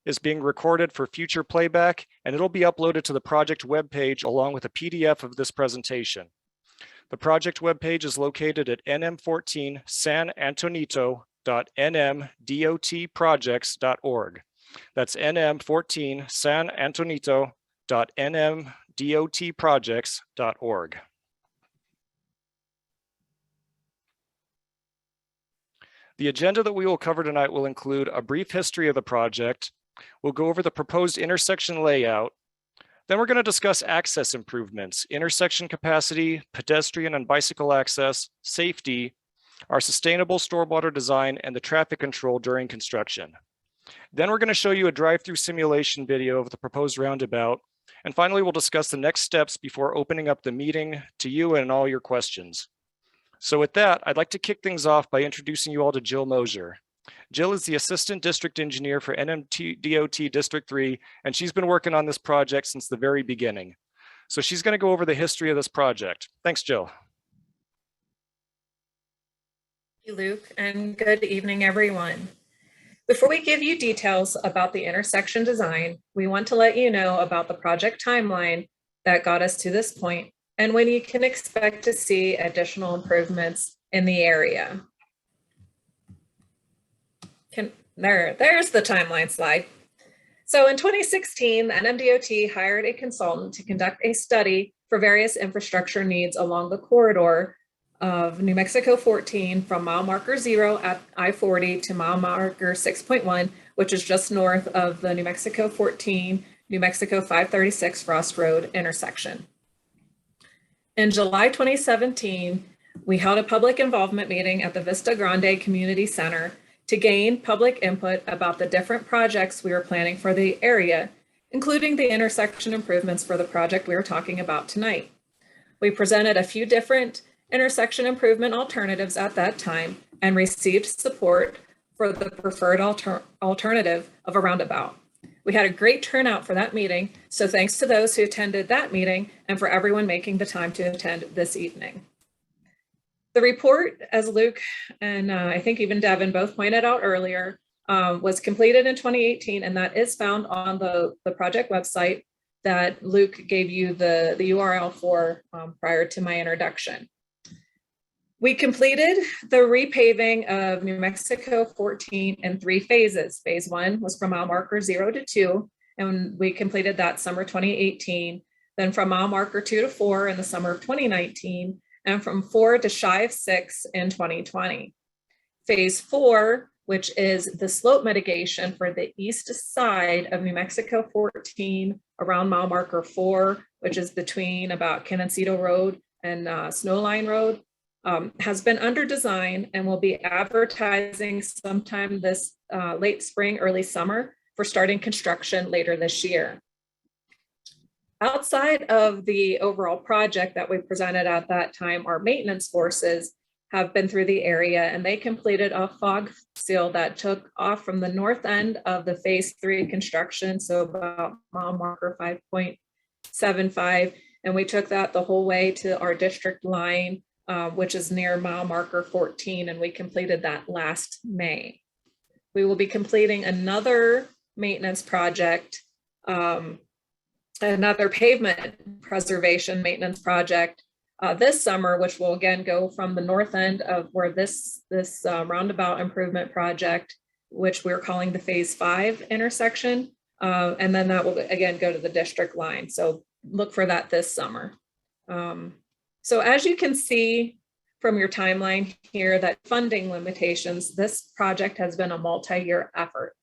is being recorded for future playback, and it'll be uploaded to the project webpage along with a PDF of this presentation. The project webpage is located at nm14 sanantonito.nmdotprojects.org. That's nm14 sanantonito.nmdotprojects.org. The agenda that we will cover tonight will include a brief history of the project. We'll go over the proposed intersection layout. Then we're going to discuss access improvements, intersection capacity, pedestrian and bicycle access, safety, our sustainable stormwater design, and the traffic control during construction. Then we're going to show you a drive-through simulation video of the proposed roundabout. And finally, we'll discuss the next steps before opening up the meeting to you and all your questions. So with that, I'd like to kick things off by introducing you all to Jill Mosier. Jill is the Assistant District Engineer for NMDOT District 3, and she's been working on this project since the very beginning. So she's going to go over the history of this project. Thanks, Jill. Thank you, Luke, and good evening, everyone. Before we give you details about the intersection design, we want to let you know about the project timeline that got us to this point and when you can expect to see additional improvements in the area. There's the timeline slide. So in 2016, the NMDOT hired a consultant to conduct a study for various infrastructure needs along the corridor of New Mexico 14 from mile marker 0 at I-40 to mile marker 6.1, which is just north of the New Mexico 14, New Mexico 536 Frost Road intersection. In July 2017, we held a public involvement meeting at the Vista Grande Community Center to gain public input about the different projects we were planning for the area, including the intersection improvements for the project we were talking about tonight. We presented a few different intersection improvement alternatives at that time and received support for the preferred alternative of a roundabout. We had a great turnout for that meeting, so thanks to those who attended that meeting and for everyone making the time to attend this evening. The report, as Luke and I think even Devin both pointed out earlier, was completed in 2018, and that is found on the project website that Luke gave you the URL for prior to my introduction. We completed the repaving of New Mexico 14 in 3 phases. Phase 1 was from mile marker 0 to 2, and we completed that summer 2018. Then from mile marker 2 to 4 in the summer of 2019, and from 4 to shy of 6 in 2020. Phase 4, which is the slope mitigation for the east side of New Mexico 14 around mile marker 4, which is between about Canoncito Road and Snowline Road, has been under design and will be advertising sometime this late spring, early summer for starting construction later this year. Outside of the overall project that we presented at that time, our maintenance forces have been through the area, and they completed a fog seal that took off from the north end of the phase 3 construction, so about mile marker 5.75, and we took that the whole way to our district line, which is near mile marker 14, and we completed that last May. We will be completing another maintenance project, another pavement preservation maintenance project this summer, which will again go from the north end of where this roundabout improvement project, which we're calling the phase 5 intersection, and then that will again go to the district line. So look for that this summer. So as you can see from your timeline here, that funding limitations, this project has been a multi-year effort.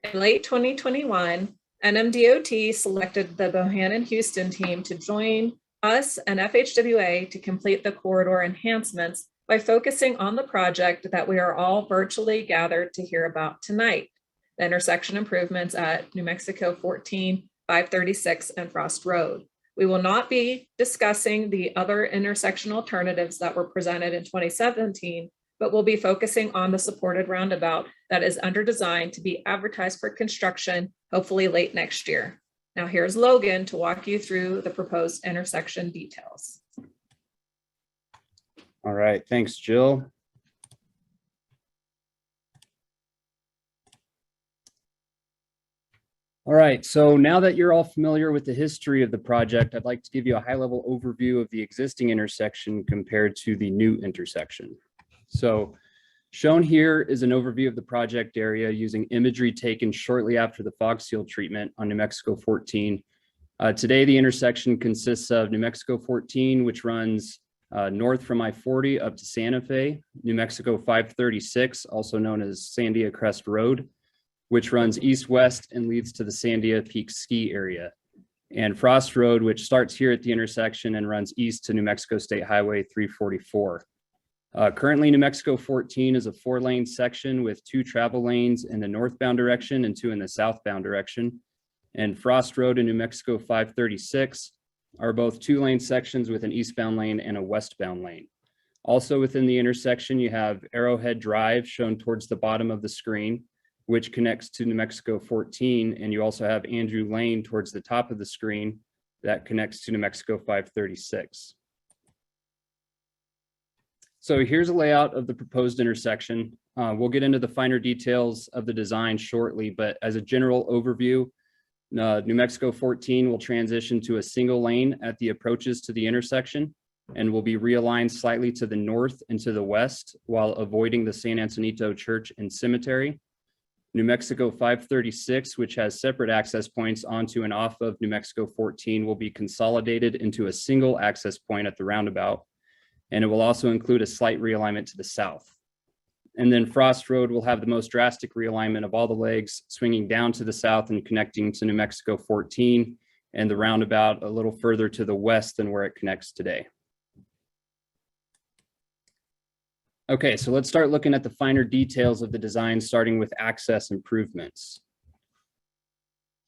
In late 2021, NMDOT selected the Bohannon-Houston team to join us and FHWA to complete the corridor enhancements by focusing on the project that we are all virtually gathered to hear about tonight, the intersection improvements at New Mexico 14, 536, and Frost Road. We will not be discussing the other intersection alternatives that were presented in 2017, but we'll be focusing on the supported roundabout that is under design to be advertised for construction, hopefully late next year. Now here's Logan to walk you through the proposed intersection details. All right, thanks, Jill. All right, so now that you're all familiar with the history of the project, I'd like to give you a high-level overview of the existing intersection compared to the new intersection. So shown here is an overview of the project area using imagery taken shortly after the fog seal treatment on New Mexico 14. Today, the intersection consists of New Mexico 14, which runs north from I-40 up to Santa Fe, New Mexico 536, also known as Sandia Crest Road, which runs east-west and leads to the Sandia Peak ski area, and Frost Road, which starts here at the intersection and runs east to New Mexico State Highway 344. Currently, New Mexico 14 is a 4-lane section with 2 travel lanes in the northbound direction and 2 in the southbound direction. And Frost Road and New Mexico 536 are both 2-lane sections with an eastbound lane and a westbound lane. Also within the intersection, you have Arrowhead Drive shown towards the bottom of the screen, which connects to New Mexico 14, and you also have Andrew Lane towards the top of the screen that connects to New Mexico 536. So here's a layout of the proposed intersection. We'll get into the finer details of the design shortly, but as a general overview, New Mexico 14 will transition to a single lane at the approaches to the intersection and will be realigned slightly to the north and to the west while avoiding the San Antonito Church and Cemetery. New Mexico 536, which has separate access points onto and off of New Mexico 14, will be consolidated into a single access point at the roundabout, and it will also include a slight realignment to the south. And then Frost Road will have the most drastic realignment of all the legs, swinging down to the south and connecting to New Mexico 14, and the roundabout a little further to the west than where it connects today. Okay, so let's start looking at the finer details of the design, starting with access improvements.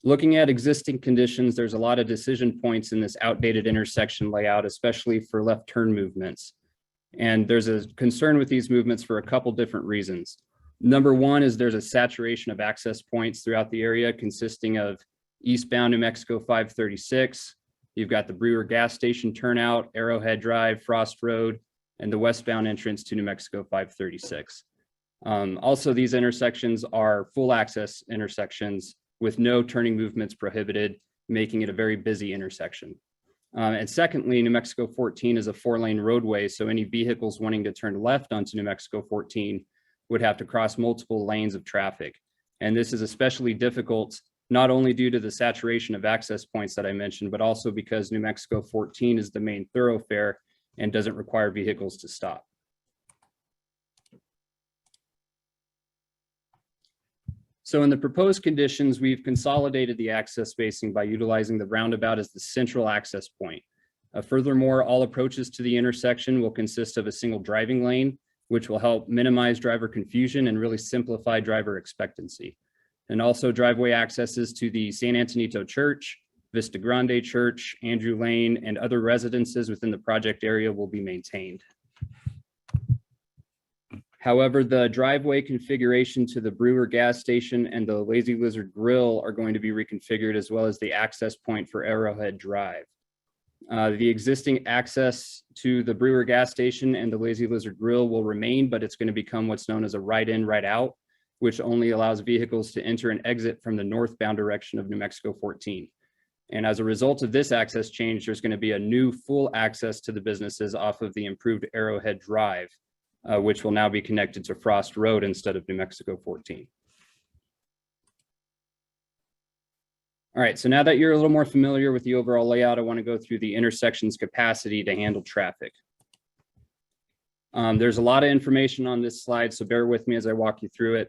Looking at existing conditions, there's a lot of decision points in this outdated intersection layout, especially for left turn movements. And there's a concern with these movements for a couple different reasons. Number one is there's a saturation of access points throughout the area consisting of eastbound New Mexico 536. You've got the Brewer gas station turnout, Arrowhead Drive, Frost Road, and the westbound entrance to New Mexico 536. Also, these intersections are full access intersections with no turning movements prohibited, making it a very busy intersection. And secondly, New Mexico 14 is a 4-lane roadway, so any vehicles wanting to turn left onto New Mexico 14 would have to cross multiple lanes of traffic. And this is especially difficult, not only due to the saturation of access points that I mentioned, but also because New Mexico 14 is the main thoroughfare and doesn't require vehicles to stop. So in the proposed conditions, we've consolidated the access spacing by utilizing the roundabout as the central access point. Furthermore, all approaches to the intersection will consist of a single driving lane, which will help minimize driver confusion and really simplify driver expectancy. And also driveway accesses to the San Antonito Church, Vista Grande Church, Andrew Lane, and other residences within the project area will be maintained. However, the driveway configuration to the Brewer gas station and the Lazy Lizard Grill are going to be reconfigured, as well as the access point for Arrowhead Drive. The existing access to the Brewer gas station and the Lazy Lizard Grill will remain, but it's going to become what's known as a right-in, right-out, which only allows vehicles to enter and exit from the northbound direction of New Mexico 14. And as a result of this access change, there's going to be a new full access to the businesses off of the improved Arrowhead Drive, which will now be connected to Frost Road instead of New Mexico 14. All right, so now that you're a little more familiar with the overall layout, I want to go through the intersection's capacity to handle traffic. There's a lot of information on this slide, so bear with me as I walk you through it.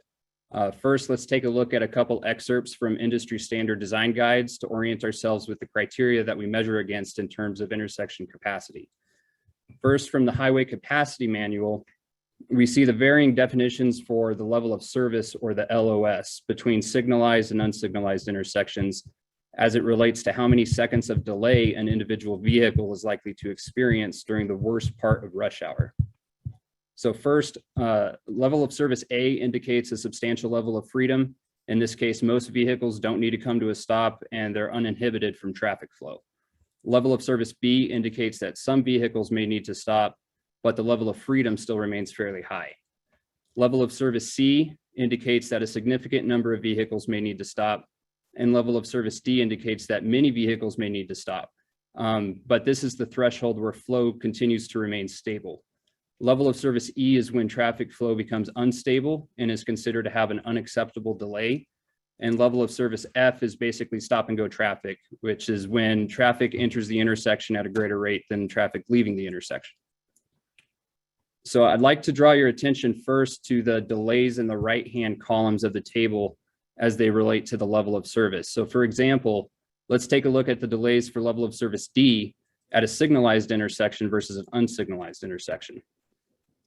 First, let's take a look at a couple excerpts from industry standard design guides to orient ourselves with the criteria that we measure against in terms of intersection capacity. First, from the Highway Capacity Manual, we see the varying definitions for the level of service, or the LOS, between signalized and unsignalized intersections as it relates to how many seconds of delay an individual vehicle is likely to experience during the worst part of rush hour. So first, level of service A indicates a substantial level of freedom. In this case, most vehicles don't need to come to a stop and they're uninhibited from traffic flow. Level of service B indicates that some vehicles may need to stop, but the level of freedom still remains fairly high. Level of service C indicates that a significant number of vehicles may need to stop, and level of service D indicates that many vehicles may need to stop. But this is the threshold where flow continues to remain stable. Level of service E is when traffic flow becomes unstable and is considered to have an unacceptable delay. And level of service F is basically stop and go traffic, which is when traffic enters the intersection at a greater rate than traffic leaving the intersection. So I'd like to draw your attention first to the delays in the right-hand columns of the table as they relate to the level of service. So for example, let's take a look at the delays for level of service D at a signalized intersection versus an unsignalized intersection.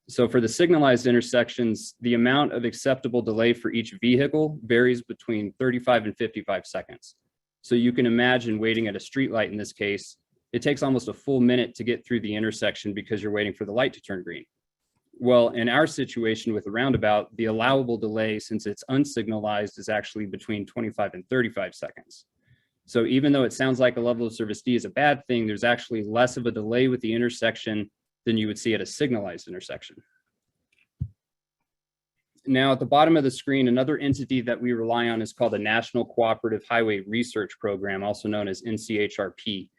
So for the signalized intersections, the amount of acceptable delay for each vehicle varies between 35 and 55 seconds. So you can imagine waiting at a street light in this case, it takes almost a full minute to get through the intersection because you're waiting for the light to turn green. Well, in our situation with the roundabout, the allowable delay, since it's unsignalized, is actually between 25 and 35 seconds. So even though it sounds like a level of service D is a bad thing, there's actually less of a delay with the intersection than you would see at a signalized intersection. Now at the bottom of the screen, another entity that we rely on is called the National Cooperative Highway Research Program, also known as NCHRP.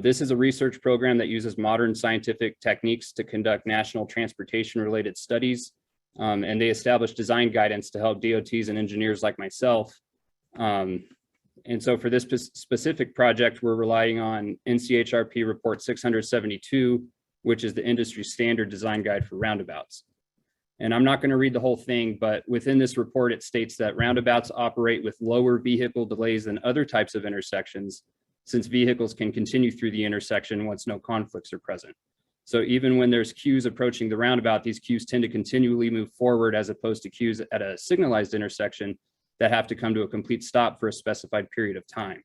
This is a research program that uses modern scientific techniques to conduct national transportation related studies. And they establish design guidance to help DOTs and engineers like myself. And so for this specific project, we're relying on NCHRP report 672, which is the industry standard design guide for roundabouts. And I'm not going to read the whole thing, but within this report, it states that roundabouts operate with lower vehicle delays than other types of intersections, since vehicles can continue through the intersection once no conflicts are present. So even when there's queues approaching the roundabout, these queues tend to continually move forward as opposed to queues at a signalized intersection that have to come to a complete stop for a specified period of time.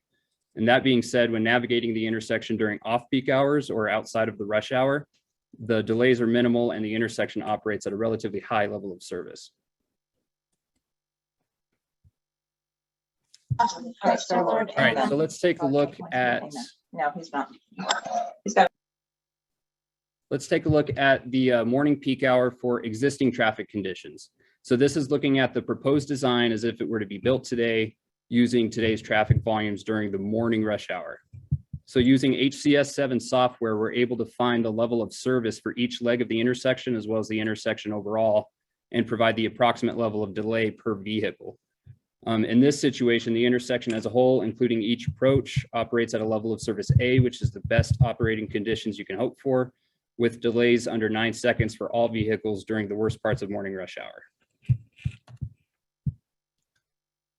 And that being said, when navigating the intersection during off-peak hours or outside of the rush hour, the delays are minimal and the intersection operates at a relatively high level of service. All right, so let's take a look at. No, he's not. He's got. Let's take a look at the morning peak hour for existing traffic conditions. So this is looking at the proposed design as if it were to be built today, using today's traffic volumes during the morning rush hour. So using HCS7 software, we're able to find the level of service for each leg of the intersection as well as the intersection overall and provide the approximate level of delay per vehicle. In this situation, the intersection as a whole, including each approach, operates at a level of service A, which is the best operating conditions you can hope for, with delays under 9 seconds for all vehicles during the worst parts of morning rush hour.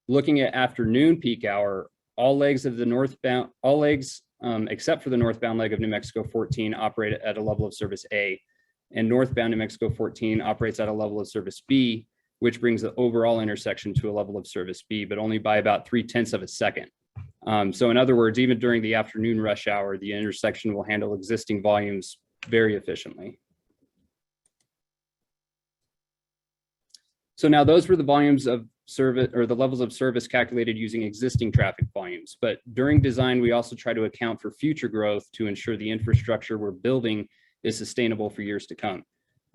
Looking at afternoon peak hour, all legs of the northbound, except for the northbound leg of New Mexico 14 operate at a level of service A, and northbound New Mexico 14 operates at a level of service B, which brings the overall intersection to a level of service B, but only by about 0.3 of a second. So in other words, even during the afternoon rush hour, the intersection will handle existing volumes very efficiently. So now those were the volumes of service, or the levels of service calculated using existing traffic volumes. But during design, we also try to account for future growth to ensure the infrastructure we're building is sustainable for years to come.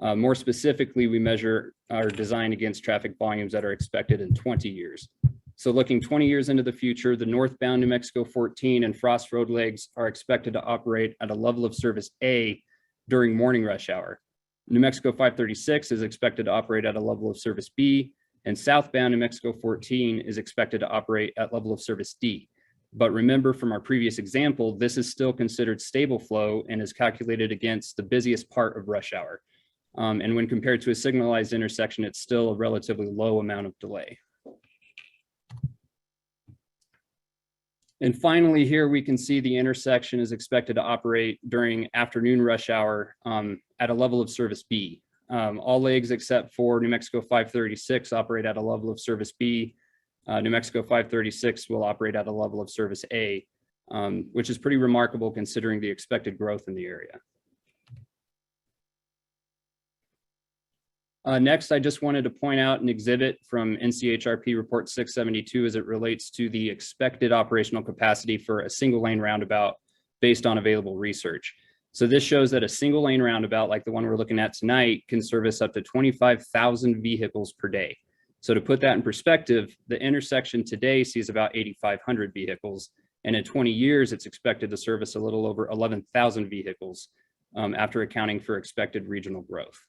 More specifically, we measure our design against traffic volumes that are expected in 20 years. So looking 20 years into the future, the northbound New Mexico 14 and Frost Road legs are expected to operate at a level of service A during morning rush hour. New Mexico 536 is expected to operate at a level of service B, and southbound New Mexico 14 is expected to operate at level of service D. But remember from our previous example, this is still considered stable flow and is calculated against the busiest part of rush hour. And when compared to a signalized intersection, it's still a relatively low amount of delay. And finally, here we can see the intersection is expected to operate during afternoon rush hour at a level of service B. All legs except for New Mexico 536 operate at a level of service B. New Mexico 536 will operate at a level of service A, which is pretty remarkable considering the expected growth in the area. Next, I just wanted to point out an exhibit from NCHRP report 672 as it relates to the expected operational capacity for a single lane roundabout based on available research. So this shows that a single lane roundabout like the one we're looking at tonight can service up to 25,000 vehicles per day. So to put that in perspective, the intersection today sees about 8,500 vehicles, and in 20 years, it's expected to service a little over 11,000 vehicles after accounting for expected regional growth.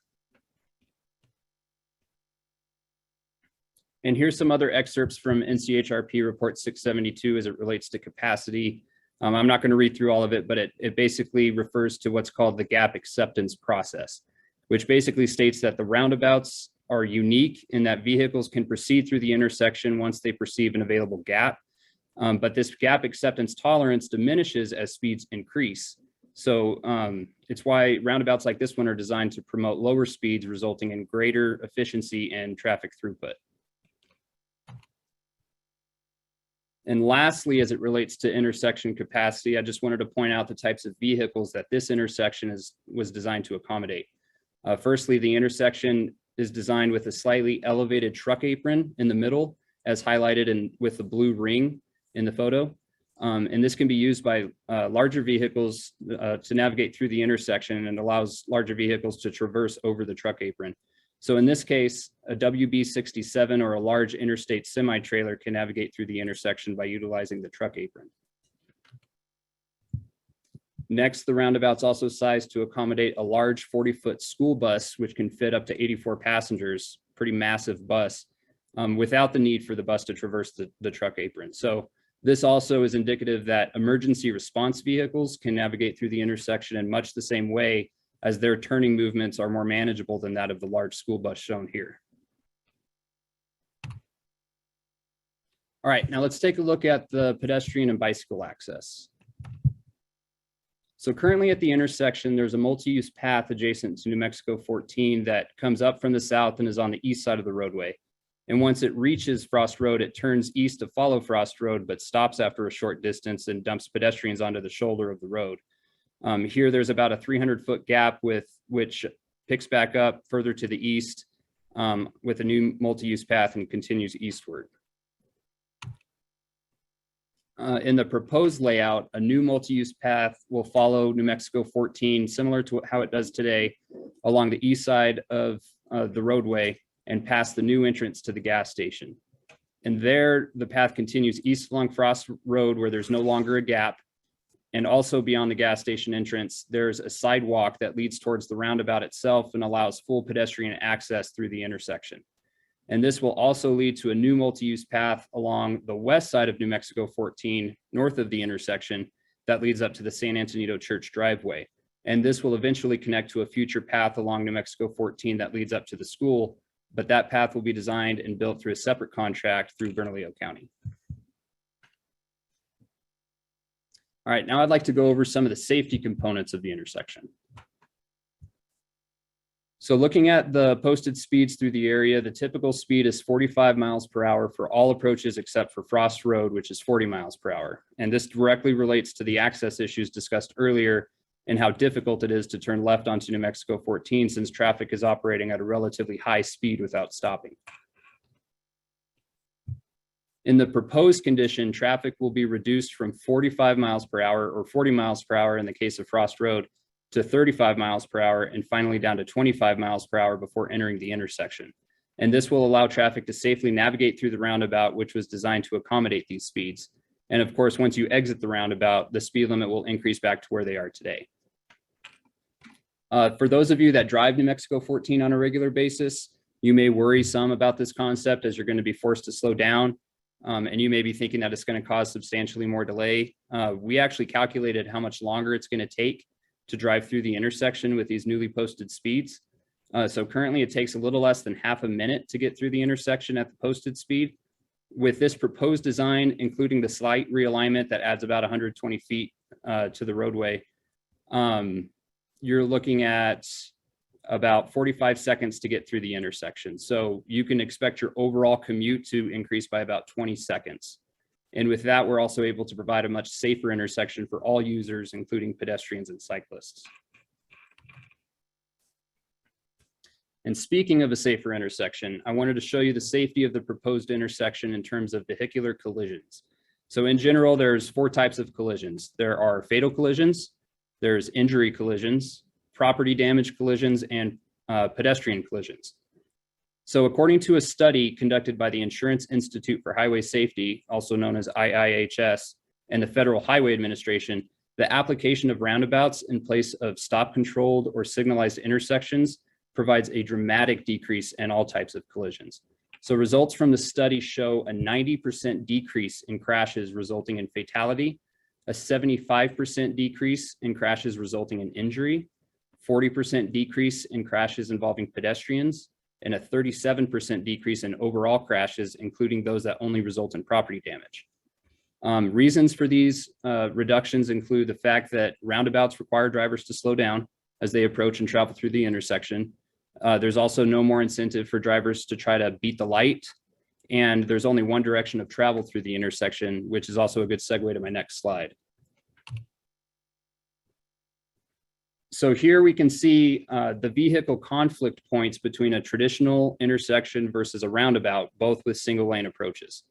And here's some other excerpts from NCHRP Report 672 as it relates to capacity. I'm not going to read through all of it, but it basically refers to what's called the gap acceptance process, which basically states that the roundabouts are unique in that vehicles can proceed through the intersection once they perceive an available gap. But this gap acceptance tolerance diminishes as speeds increase. So it's why roundabouts like this one are designed to promote lower speeds, resulting in greater efficiency and traffic throughput. And lastly, as it relates to intersection capacity, I just wanted to point out the types of vehicles that this intersection was designed to accommodate. Firstly, the intersection is designed with a slightly elevated truck apron in the middle, as highlighted with the blue ring in the photo. And this can be used by larger vehicles to navigate through the intersection, and allows larger vehicles to traverse over the truck apron. So in this case, a WB67 or a large interstate semi-trailer can navigate through the intersection by utilizing the truck apron. Next, the roundabout's also sized to accommodate a large 40-foot school bus, which can fit up to 84 passengers, pretty massive bus, without the need for the bus to traverse the truck apron. So this also is indicative that emergency response vehicles can navigate through the intersection in much the same way, as their turning movements are more manageable than that of the large school bus shown here. All right, now let's take a look at the pedestrian and bicycle access. So currently at the intersection, there's a multi-use path adjacent to New Mexico 14 that comes up from the south and is on the east side of the roadway. And once it reaches Frost Road, it turns east to follow Frost Road, but stops after a short distance and dumps pedestrians onto the shoulder of the road. Here, there's about a 300-foot gap which picks back up further to the east with a new multi-use path and continues eastward. In the proposed layout, a new multi-use path will follow New Mexico 14, similar to how it does today, along the east side of the roadway and past the new entrance to the gas station. And there, the path continues east along Frost Road, where there's no longer a gap. And also beyond the gas station entrance, there's a sidewalk that leads towards the roundabout itself and allows full pedestrian access through the intersection. And this will also lead to a new multi-use path along the west side of New Mexico 14, north of the intersection, that leads up to the San Antonio Church driveway. And this will eventually connect to a future path along New Mexico 14 that leads up to the school, but that path will be designed and built through a separate contract through Bernalillo County. All right, now I'd like to go over some of the safety components of the intersection. So looking at the posted speeds through the area, the typical speed is 45 miles per hour for all approaches except for Frost Road, which is 40 miles per hour. And this directly relates to the access issues discussed earlier and how difficult it is to turn left onto New Mexico 14 since traffic is operating at a relatively high speed without stopping. In the proposed condition, traffic will be reduced from 45 miles per hour or 40 miles per hour in the case of Frost Road to 35 miles per hour and finally down to 25 miles per hour before entering the intersection. And this will allow traffic to safely navigate through the roundabout, which was designed to accommodate these speeds. And of course, once you exit the roundabout, the speed limit will increase back to where they are today. For those of you that drive New Mexico 14 on a regular basis, you may worry some about this concept as you're going to be forced to slow down. And you may be thinking that it's going to cause substantially more delay. We actually calculated how much longer it's going to take to drive through the intersection with these newly posted speeds. So currently it takes a little less than half a minute to get through the intersection at the posted speed. With this proposed design, including the slight realignment that adds about 120 feet to the roadway, you're looking at about 45 seconds to get through the intersection. So you can expect your overall commute to increase by about 20 seconds. And with that, we're also able to provide a much safer intersection for all users, including pedestrians and cyclists. And speaking of a safer intersection, I wanted to show you the safety of the proposed intersection in terms of vehicular collisions. So in general, there's 4 types of collisions. There are fatal collisions, there's injury collisions, property damage collisions, and pedestrian collisions. So according to a study conducted by the Insurance Institute for Highway Safety, also known as IIHS, and the Federal Highway Administration, the application of roundabouts in place of stop-controlled or signalized intersections provides a dramatic decrease in all types of collisions. So results from the study show a 90% decrease in crashes resulting in fatality, a 75% decrease in crashes resulting in injury, 40% decrease in crashes involving pedestrians, and a 37% decrease in overall crashes, including those that only result in property damage. Reasons for these reductions include the fact that roundabouts require drivers to slow down as they approach and travel through the intersection. There's also no more incentive for drivers to try to beat the light. And there's only one direction of travel through the intersection, which is also a good segue to my next slide. So here we can see the vehicle conflict points between a traditional intersection versus a roundabout, both with single lane approaches.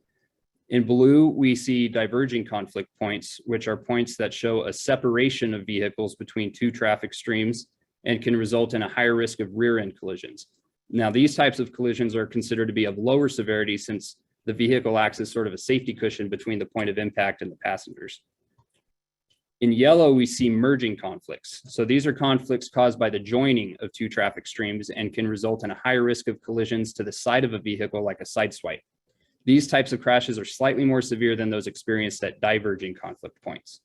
In blue, we see diverging conflict points, which are points that show a separation of vehicles between two traffic streams and can result in a higher risk of rear end collisions. Now, these types of collisions are considered to be of lower severity since the vehicle acts as sort of a safety cushion between the point of impact and the passengers. In yellow, we see merging conflicts. So these are conflicts caused by the joining of two traffic streams and can result in a higher risk of collisions to the side of a vehicle like a sideswipe. These types of crashes are slightly more severe than those experienced at diverging conflict points.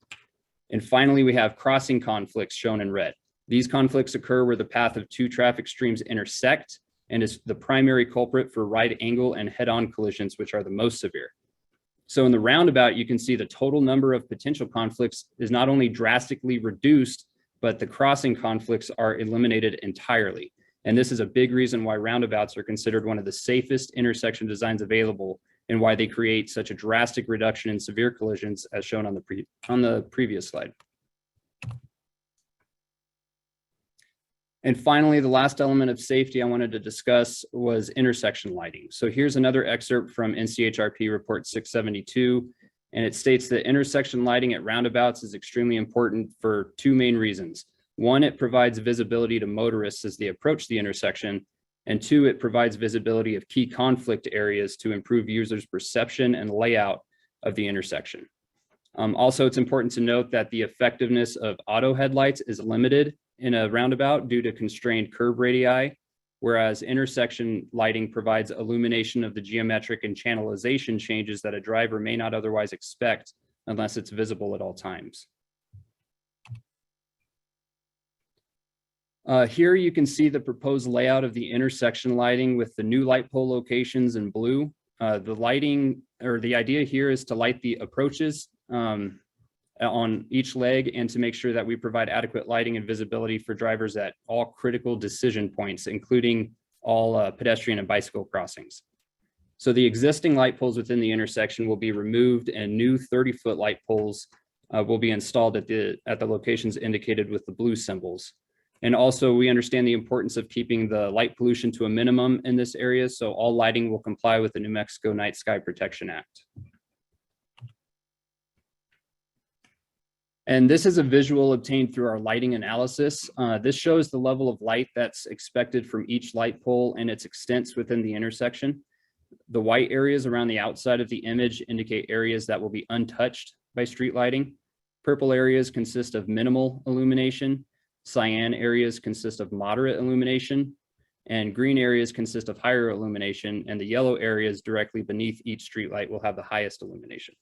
And finally, we have crossing conflicts shown in red. These conflicts occur where the path of two traffic streams intersect and is the primary culprit for right angle and head-on collisions, which are the most severe. So in the roundabout, you can see the total number of potential conflicts is not only drastically reduced, but the crossing conflicts are eliminated entirely. And this is a big reason why roundabouts are considered one of the safest intersection designs available and why they create such a drastic reduction in severe collisions as shown on the previous slide. And finally, the last element of safety I wanted to discuss was intersection lighting. So here's another excerpt from NCHRP report 672, and it states that intersection lighting at roundabouts is extremely important for two main reasons. One, it provides visibility to motorists as they approach the intersection, and two, it provides visibility of key conflict areas to improve users' perception and layout of the intersection. Also, it's important to note that the effectiveness of auto headlights is limited in a roundabout due to constrained curb radii, whereas intersection lighting provides illumination of the geometric and channelization changes that a driver may not otherwise expect unless it's visible at all times. Here you can see the proposed layout of the intersection lighting with the new light pole locations in blue. The lighting, or the idea here, is to light the approaches on each leg and to make sure that we provide adequate lighting and visibility for drivers at all critical decision points, including all pedestrian and bicycle crossings. So the existing light poles within the intersection will be removed and new 30-foot light poles will be installed at the locations indicated with the blue symbols. And also, we understand the importance of keeping the light pollution to a minimum in this area, so all lighting will comply with the New Mexico Night Sky Protection Act. And this is a visual obtained through our lighting analysis. This shows the level of light that's expected from each light pole and its extents within the intersection. The white areas around the outside of the image indicate areas that will be untouched by street lighting. Purple areas consist of minimal illumination. Cyan areas consist of moderate illumination, and green areas consist of higher illumination, and the yellow areas directly beneath each streetlight will have the highest illumination.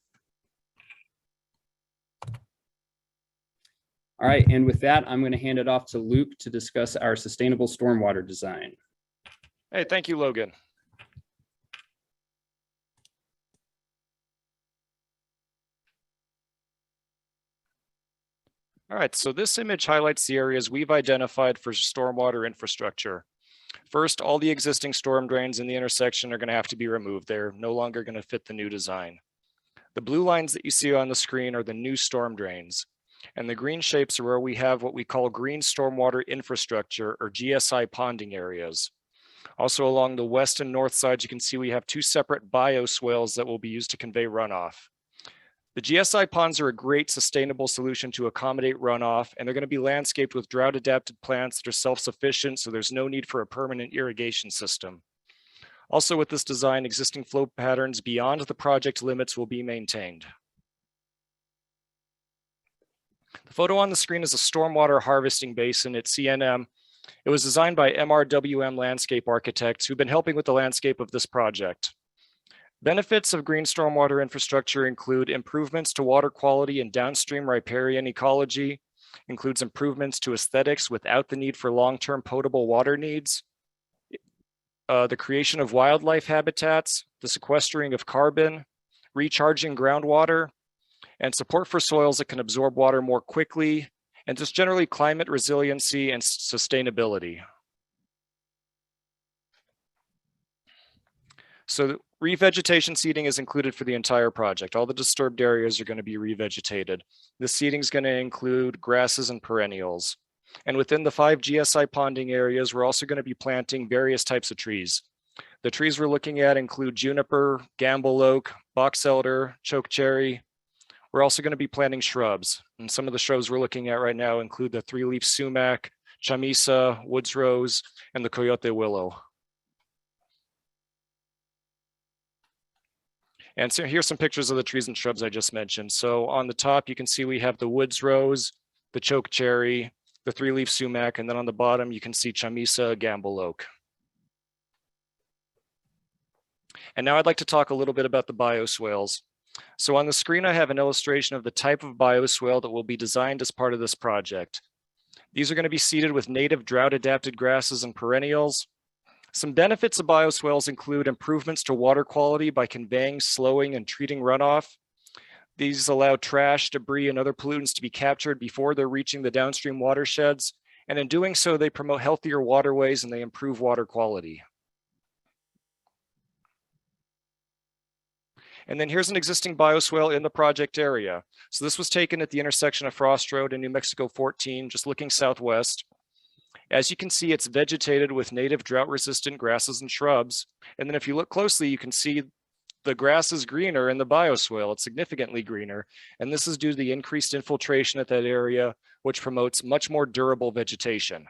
All right, and with that, I'm going to hand it off to Luke to discuss our sustainable stormwater design. Hey, thank you, Logan. All right, so this image highlights the areas we've identified for stormwater infrastructure. First, all the existing storm drains in the intersection are going to have to be removed. They're no longer going to fit the new design. The blue lines that you see on the screen are the new storm drains, and the green shapes are where we have what we call green stormwater infrastructure, or GSI ponding areas. Also along the west and north sides, you can see we have two separate bioswales that will be used to convey runoff. The GSI ponds are a great sustainable solution to accommodate runoff, and they're going to be landscaped with drought-adapted plants that are self-sufficient, so there's no need for a permanent irrigation system. Also, with this design, existing flow patterns beyond the project limits will be maintained. The photo on the screen is a stormwater harvesting basin at CNM. It was designed by MRWM landscape architects who've been helping with the landscape of this project. Benefits of green stormwater infrastructure include improvements to water quality and downstream riparian ecology, includes improvements to aesthetics without the need for long-term potable water needs, the creation of wildlife habitats, the sequestering of carbon, recharging groundwater, and support for soils that can absorb water more quickly, and just generally climate resiliency and sustainability. So revegetation seeding is included for the entire project. All the disturbed areas are going to be revegetated. The seeding is going to include grasses and perennials. And within the 5 GSI ponding areas, we're also going to be planting various types of trees. The trees we're looking at include juniper, gamble oak, box elder, chokecherry. We're also going to be planting shrubs. And some of the shrubs we're looking at right now include the 3-leaf sumac, chamisa, woods rose, and the coyote willow. And so here's some pictures of the trees and shrubs I just mentioned. So on the top, you can see we have the woods rose, the chokecherry, the 3-leaf sumac, and then on the bottom, you can see chamisa, gamble oak. And now I'd like to talk a little bit about the bioswales. So on the screen, I have an illustration of the type of bioswale that will be designed as part of this project. These are going to be seeded with native drought-adapted grasses and perennials. Some benefits of bioswales include improvements to water quality by conveying, slowing, and treating runoff. These allow trash, debris, and other pollutants to be captured before they're reaching the downstream watersheds. And in doing so, they promote healthier waterways and they improve water quality. And then here's an existing bioswale in the project area. So this was taken at the intersection of Frost Road and New Mexico 14, just looking southwest. As you can see, it's vegetated with native drought-resistant grasses and shrubs. And then if you look closely, you can see the grass is greener in the bioswale. It's significantly greener. And this is due to the increased infiltration at that area, which promotes much more durable vegetation.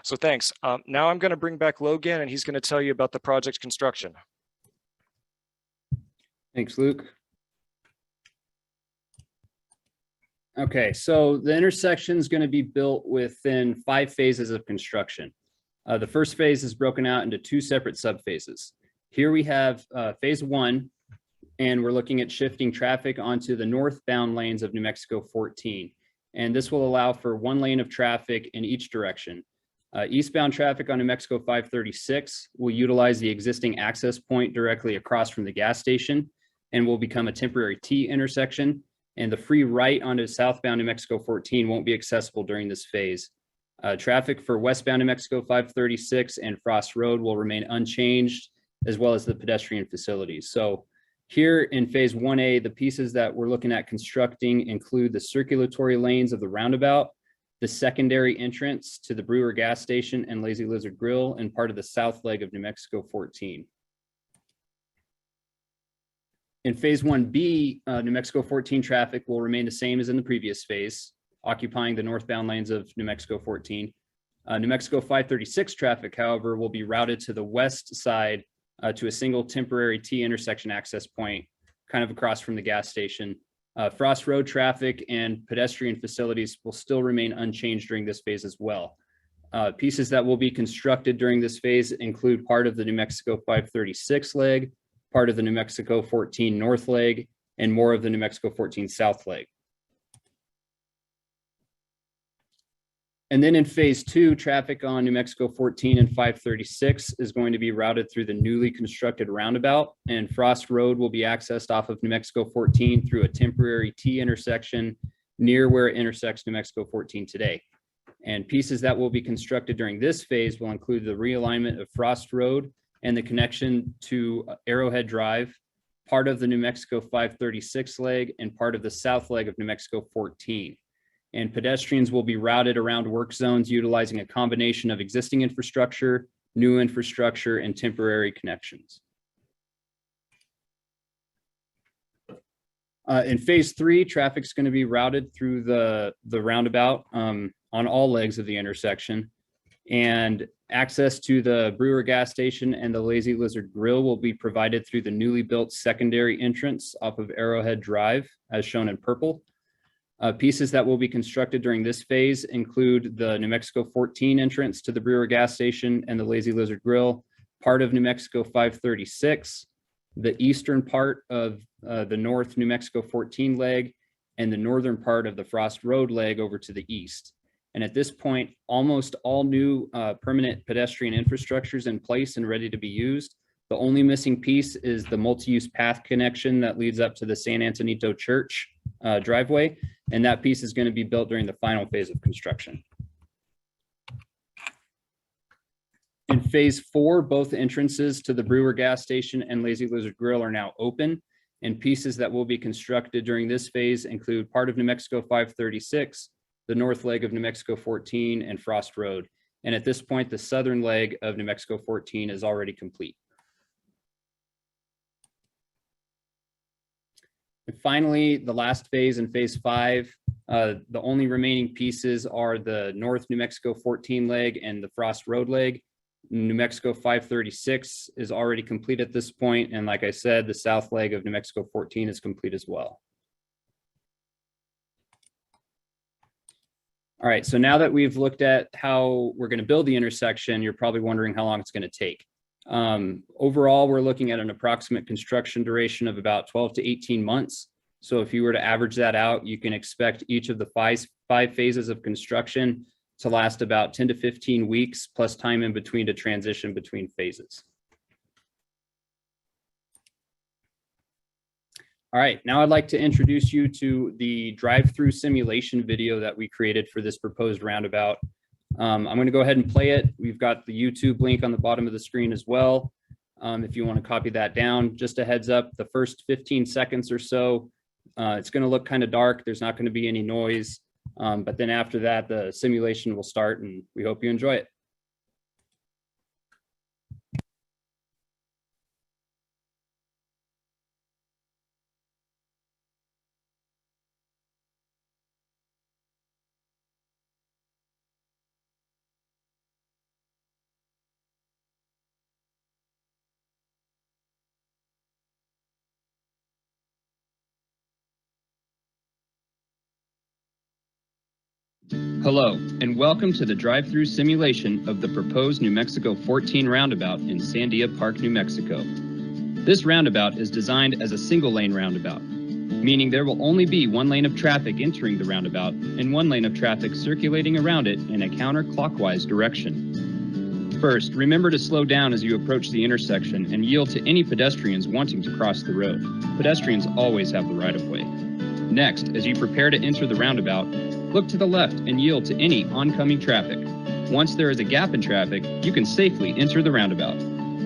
So thanks. Now I'm going to bring back Logan, and he's going to tell you about the project construction. Thanks, Luke. Okay, so the intersection is going to be built within 5 phases of construction. The first phase is broken out into 2 separate subphases. Here we have phase 1, and we're looking at shifting traffic onto the northbound lanes of New Mexico 14. And this will allow for 1 lane of traffic in each direction. Eastbound traffic on New Mexico 536 will utilize the existing access point directly across from the gas station and will become a temporary T intersection. And the free right onto southbound New Mexico 14 won't be accessible during this phase. Traffic for westbound New Mexico 536 and Frost Road will remain unchanged, as well as the pedestrian facilities. So here in phase 1A, the pieces that we're looking at constructing include the circulatory lanes of the roundabout, the secondary entrance to the Brewer gas station and Lazy Lizard Grill, and part of the south leg of New Mexico 14. In phase 1B, New Mexico 14 traffic will remain the same as in the previous phase, occupying the northbound lanes of New Mexico 14. New Mexico 536 traffic, however, will be routed to the west side to a single temporary T intersection access point, kind of across from the gas station. Frost Road traffic and pedestrian facilities will still remain unchanged during this phase as well. Pieces that will be constructed during this phase include part of the New Mexico 536 leg, part of the New Mexico 14 north leg, and more of the New Mexico 14 south leg. And then in phase 2, traffic on New Mexico 14 and 536 is going to be routed through the newly constructed roundabout, and Frost Road will be accessed off of New Mexico 14 through a temporary T intersection near where it intersects New Mexico 14 today. And pieces that will be constructed during this phase will include the realignment of Frost Road and the connection to Arrowhead Drive, part of the New Mexico 536 leg, and part of the south leg of New Mexico 14. And pedestrians will be routed around work zones utilizing a combination of existing infrastructure, new infrastructure, and temporary connections. In phase 3, traffic is going to be routed through the roundabout on all legs of the intersection. And Access to the Brewer gas station and the Lazy Lizard Grill will be provided through the newly built secondary entrance off of Arrowhead Drive, as shown in purple. Pieces that will be constructed during this phase include the New Mexico 14 entrance to the Brewer gas station and the Lazy Lizard Grill, part of New Mexico 536, the eastern part of the North New Mexico 14 leg, and the northern part of the Frost Road leg over to the east. And at this point, almost all new permanent pedestrian infrastructure is in place and ready to be used. The only missing piece is the multi-use path connection that leads up to the San Antonito Church driveway. And that piece is going to be built during the final phase of construction. In phase 4, both entrances to the Brewer gas station and Lazy Lizard Grill are now open. And pieces that will be constructed during this phase include part of New Mexico 536, the north leg of New Mexico 14, and Frost Road. And at this point, the southern leg of New Mexico 14 is already complete. And finally, the last phase in phase 5, the only remaining pieces are the north New Mexico 14 leg and the Frost Road leg. New Mexico 536 is already complete at this point. And like I said, the south leg of New Mexico 14 is complete as well. All right, so now that we've looked at how we're going to build the intersection, you're probably wondering how long it's going to take. Overall, we're looking at an approximate construction duration of about 12 to 18 months. So if you were to average that out, you can expect each of the five phases of construction to last about 10 to 15 weeks, plus time in between to transition between phases. All right, now I'd like to introduce you to the drive-through simulation video that we created for this proposed roundabout. I'm going to go ahead and play it. We've got the YouTube link on the bottom of the screen as well. If you want to copy that down, just a heads up, the first 15 seconds or so, it's going to look kind of dark. There's not going to be any noise. But then after that, the simulation will start, and we hope you enjoy it. Hello, and welcome to the drive-through simulation of the proposed New Mexico 14 roundabout in Sandia Park, New Mexico. This roundabout is designed as a single-lane roundabout, meaning there will only be one lane of traffic entering the roundabout and one lane of traffic circulating around it in a counterclockwise direction. First, remember to slow down as you approach the intersection and yield to any pedestrians wanting to cross the road. Pedestrians always have the right-of-way. Next, as you prepare to enter the roundabout, look to the left and yield to any oncoming traffic. Once there is a gap in traffic, you can safely enter the roundabout.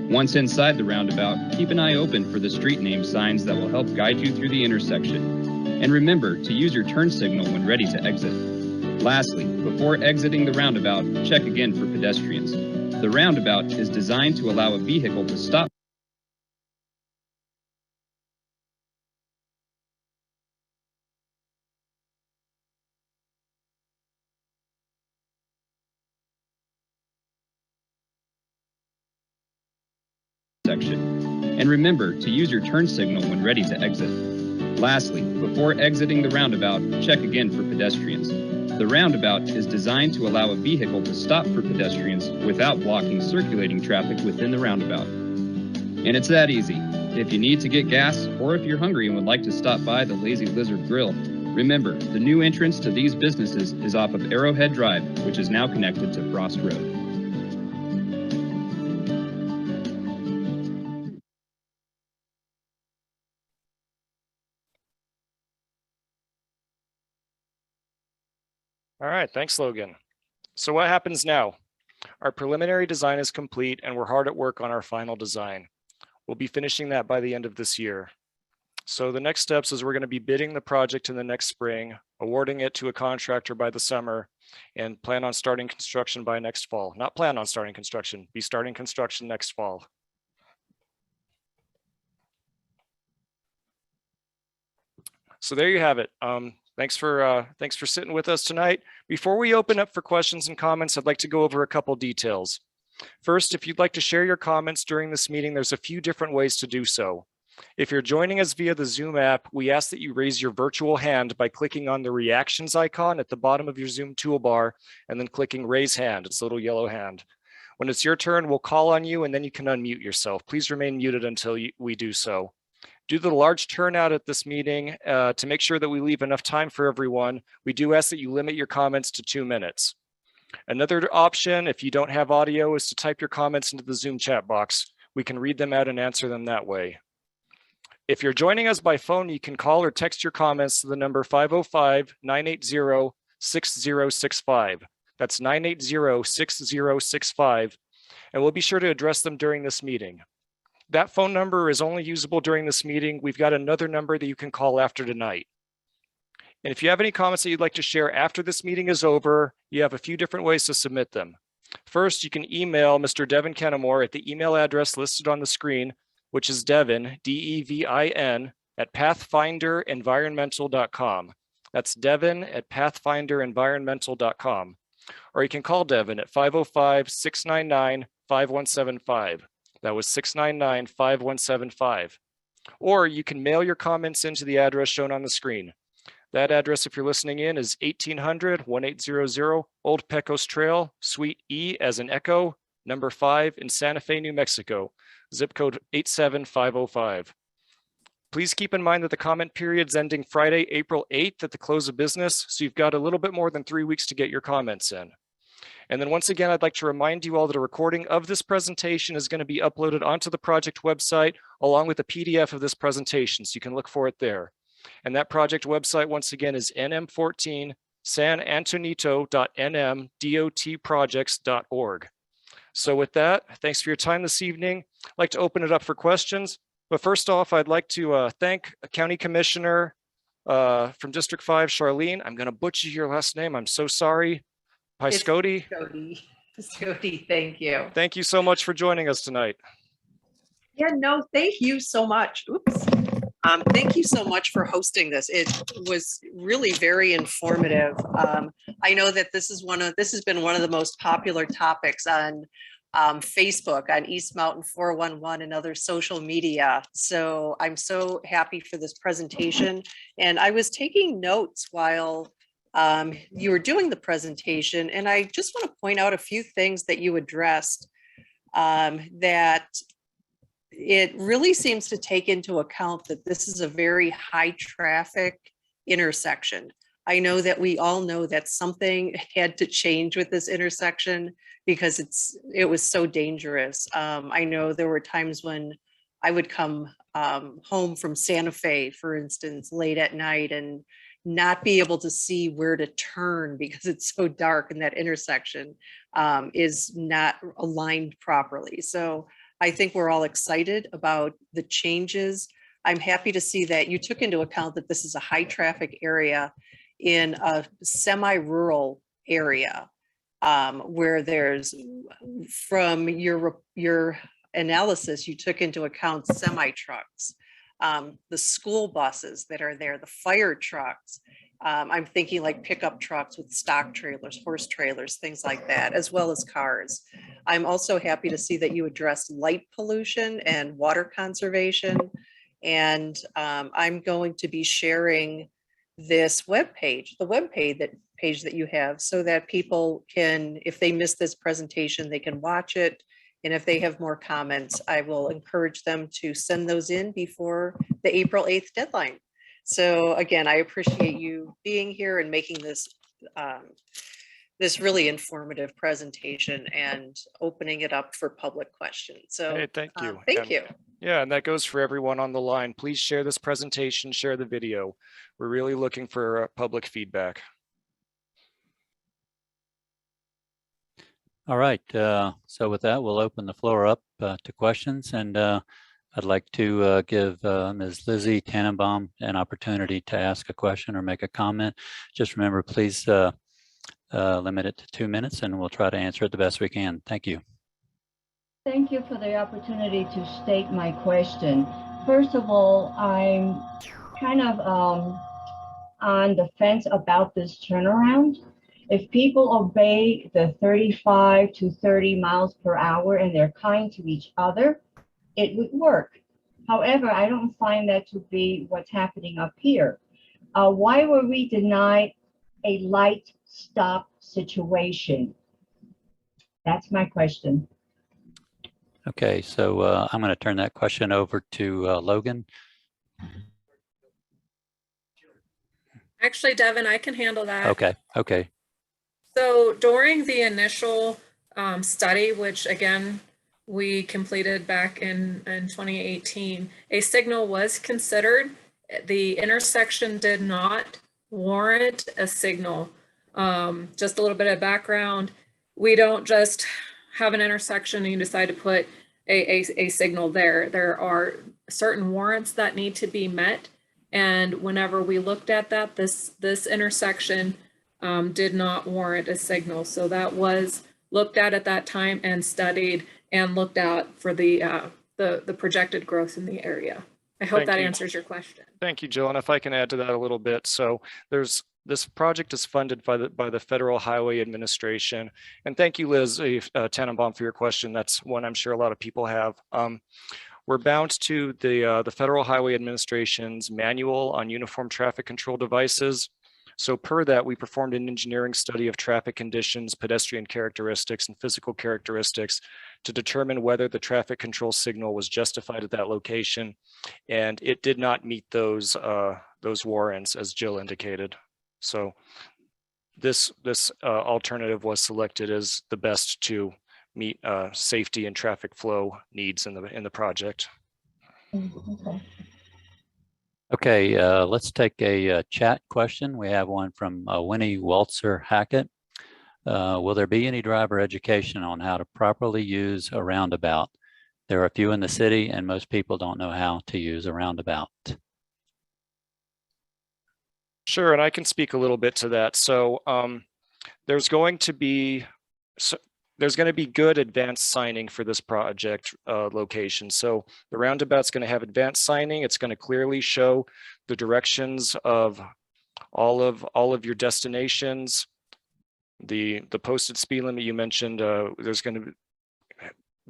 Once inside the roundabout, keep an eye open for the street name signs that will help guide you through the intersection. And remember to use your turn signal when ready to exit. Lastly, before exiting the roundabout, check again for pedestrians. The roundabout is designed to allow a vehicle to stop section. And remember to use your turn signal when ready to exit. Lastly, before exiting the roundabout, check again for pedestrians. The roundabout is designed to allow a vehicle to stop for pedestrians without blocking circulating traffic within the roundabout. And it's that easy. If you need to get gas, or if you're hungry and would like to stop by the Lazy Lizard Grill, remember, the new entrance to these businesses is off of Arrowhead Drive, which is now connected to Frost Road. All right, thanks, Logan. So what happens now? Our preliminary design is complete and we're hard at work on our final design. We'll be finishing that by the end of this year. So the next steps is we're going to be bidding the project in the next spring, awarding it to a contractor by the summer, and plan on starting construction by next fall. Not plan on starting construction, be starting construction next fall. So there you have it. Thanks for sitting with us tonight. Before we open up for questions and comments, I'd like to go over a couple details. First, if you'd like to share your comments during this meeting, there's a few different ways to do so. If you're joining us via the Zoom app, we ask that you raise your virtual hand by clicking on the reactions icon at the bottom of your Zoom toolbar and then clicking raise hand. It's a little yellow hand. When it's your turn, we'll call on you and then you can unmute yourself. Please remain muted until we do so. Due to the large turnout at this meeting, to make sure that we leave enough time for everyone, we do ask that you limit your comments to 2 minutes. Another option, if you don't have audio, is to type your comments into the Zoom chat box. We can read them out and answer them that way. If you're joining us by phone, you can call or text your comments to the number 505-980-6065. That's 980-6065, and we'll be sure to address them during this meeting. That phone number is only usable during this meeting. We've got another number that you can call after tonight. And if you have any comments that you'd like to share after this meeting is over, you have a few different ways to submit them. First, you can email Mr. Devin Kennemore at the email address listed on the screen, which is Devin, D-E-V-I-N, at pathfinderenvironmental.com. That's Devin at pathfinderenvironmental.com. Or you can call Devin at 505-699-5175. That was 699-5175. Or you can mail your comments into the address shown on the screen. That address, if you're listening in, is 1800-1800 Old Pecos Trail, Suite E as in Echo, number 5 in Santa Fe, New Mexico, zip code 87505. Please keep in mind that the comment period's ending Friday, April 8th at the close of business, so you've got a little bit more than 3 weeks to get your comments in. And then once again, I'd like to remind you all that a recording of this presentation is going to be uploaded onto the project website along with a PDF of this presentation, so you can look for it there. And that project website, once again, is nm14sanantonito.nmdotprojects.org. So with that, thanks for your time this evening. I'd like to open it up for questions. But first off, I'd like to thank County Commissioner from District 5, Charlene. I'm going to butcher your last name. I'm so sorry. Piscotti. Piscotti, thank you. Thank you so much for joining us tonight. Yeah, no, thank you so much. Oops. Thank you so much for hosting this. It was really very informative. I know that this has been one of the most popular topics on Facebook, on East Mountain 411 and other social media. So I'm so happy for this presentation. And I was taking notes while you were doing the presentation, and I just want to point out a few things that you addressed that it really seems to take into account that this is a very high traffic intersection. I know that we all know that something had to change with this intersection because it was so dangerous. I know there were times when I would come home from Santa Fe, for instance, late at night and not be able to see where to turn because it's so dark and that intersection is not aligned properly. So I think we're all excited about the changes. I'm happy to see that you took into account that this is a high traffic area in a semi-rural area where there's, from your analysis, you took into account semi-trucks, the school buses that are there, the fire trucks. I'm thinking like pickup trucks with stock trailers, horse trailers, things like that, as well as cars. I'm also happy to see that you addressed light pollution and water conservation. And I'm going to be sharing this webpage, the webpage that you have, so that people can, if they miss this presentation, they can watch it. And if they have more comments, I will encourage them to send those in before the April 8th deadline. So again, I appreciate you being here and making this this really informative presentation and opening it up for public questions. So hey, thank you. Thank you. Yeah, and that goes for everyone on the line. Please share this presentation, share the video. We're really looking for public feedback. All right, so with that, we'll open the floor up to questions, and I'd like to give Ms. Lizzie Tannenbaum an opportunity to ask a question or make a comment. Just remember, please limit it to 2 minutes, and we'll try to answer it the best we can. Thank you. Thank you for the opportunity to state my question. First of all, I'm kind of on the fence about this turnaround. If people obey the 35 to 30 miles per hour and they're kind to each other, it would work. However, I don't find that to be what's happening up here. Why were we denied a light stop situation? That's my question. Okay, so I'm going to turn that question over to Logan. Actually, Devin, I can handle that. Okay. So during the initial study, which again, we completed back in 2018, a signal was considered. The intersection did not warrant a signal. Just a little bit of background. We don't just have an intersection and you decide to put a signal there. There are certain warrants that need to be met. And whenever we looked at that, this intersection did not warrant a signal. So that was looked at that time and studied and looked at for the projected growth in the area. I hope that answers your question. Thank you, Jill. And if I can add to that a little bit. So this project is funded by the Federal Highway Administration. And thank you, Liz Tannenbaum, for your question. That's one I'm sure a lot of people have. We're bound to the Federal Highway Administration's manual on uniform traffic control devices. So per that, we performed an engineering study of traffic conditions, pedestrian characteristics, and physical characteristics to determine whether the traffic control signal was justified at that location. And it did not meet those warrants, as Jill indicated. So this alternative was selected as the best to meet safety and traffic flow needs in the project. Okay, let's take a chat question. We have one from Winnie Waltzer Hackett. Will there be any driver education on how to properly use a roundabout? There are a few in the city and most people don't know how to use a roundabout. Sure, and I can speak a little bit to that. So there's going to be good advanced signing for this project location. So the roundabout's going to have advanced signing. It's going to clearly show the directions of all of your destinations. The posted speed limit you mentioned, there's going to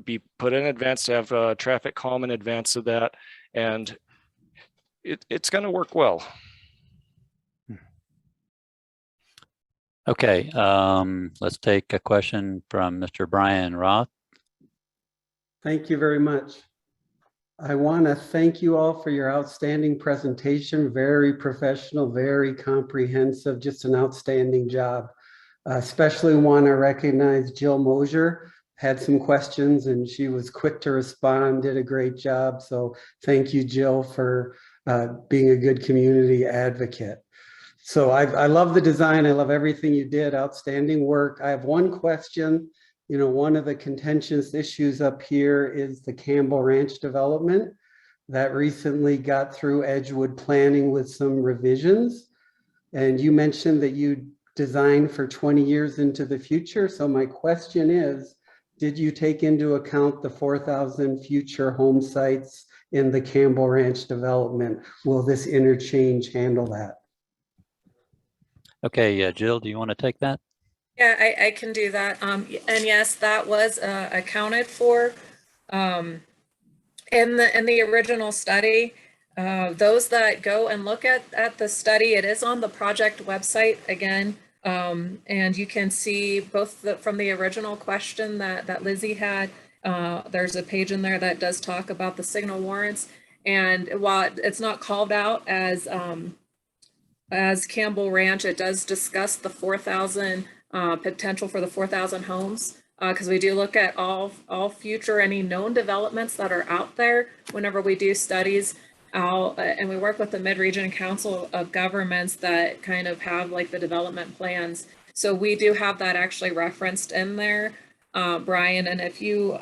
be put in advance to have traffic calm in advance of that, and it's going to work well. Okay, let's take a question from Mr. Brian Roth. Thank you very much. I want to thank you all for your outstanding presentation. Very professional, very comprehensive, just an outstanding job. Especially want to recognize Jill Mosier. Had some questions and she was quick to respond, did a great job. So thank you, Jill, for being a good community advocate. So I love the design. I love everything you did. Outstanding work. I have one question. You know, one of the contentious issues up here is the Campbell Ranch development that recently got through Edgewood planning with some revisions. And you mentioned that you designed for 20 years into the future. So my question is, did you take into account the 4,000 future home sites in the Campbell Ranch development? Will this interchange handle that? Okay, Jill, do you want to take that? Yeah, I can do that. And yes, that was accounted for in the original study. Those that go and look at the study, it is on the project website again. And you can see both from the original question that Lizzie had, there's a page in there that does talk about the signal warrants. And while it's not called out as Campbell Ranch, it does discuss the 4,000 potential for the 4,000 homes, because we do look at all future, any known developments that are out there whenever we do studies out, and we work with the Mid-Region Council of Governments that kind of have like the development plans. So we do have that actually referenced in there, Brian, and if you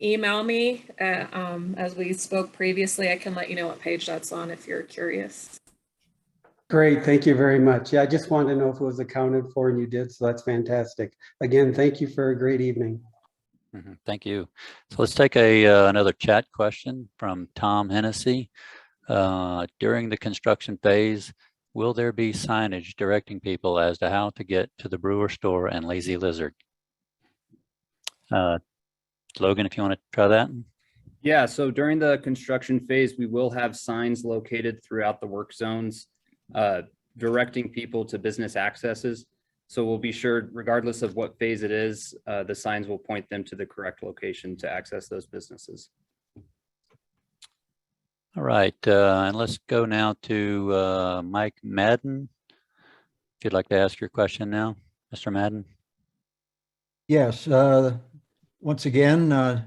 email me, as we spoke previously, I can let you know what page that's on if you're curious. Great, thank you very much. Yeah, I just wanted to know if it was accounted for, and you did, so that's fantastic. Again, thank you for a great evening. Thank you. So let's take another chat question from Tom Hennessy. During the construction phase, will there be signage directing people as to how to get to the Brewer store and Lazy Lizard? Logan, if you want to try that. Yeah, so during the construction phase, we will have signs located throughout the work zones, directing people to business accesses. So we'll be sure, regardless of what phase it is, the signs will point them to the correct location to access those businesses. All right, and let's go now to Mike Madden. If you'd like to ask your question now, Mr. Madden. Yes, once again,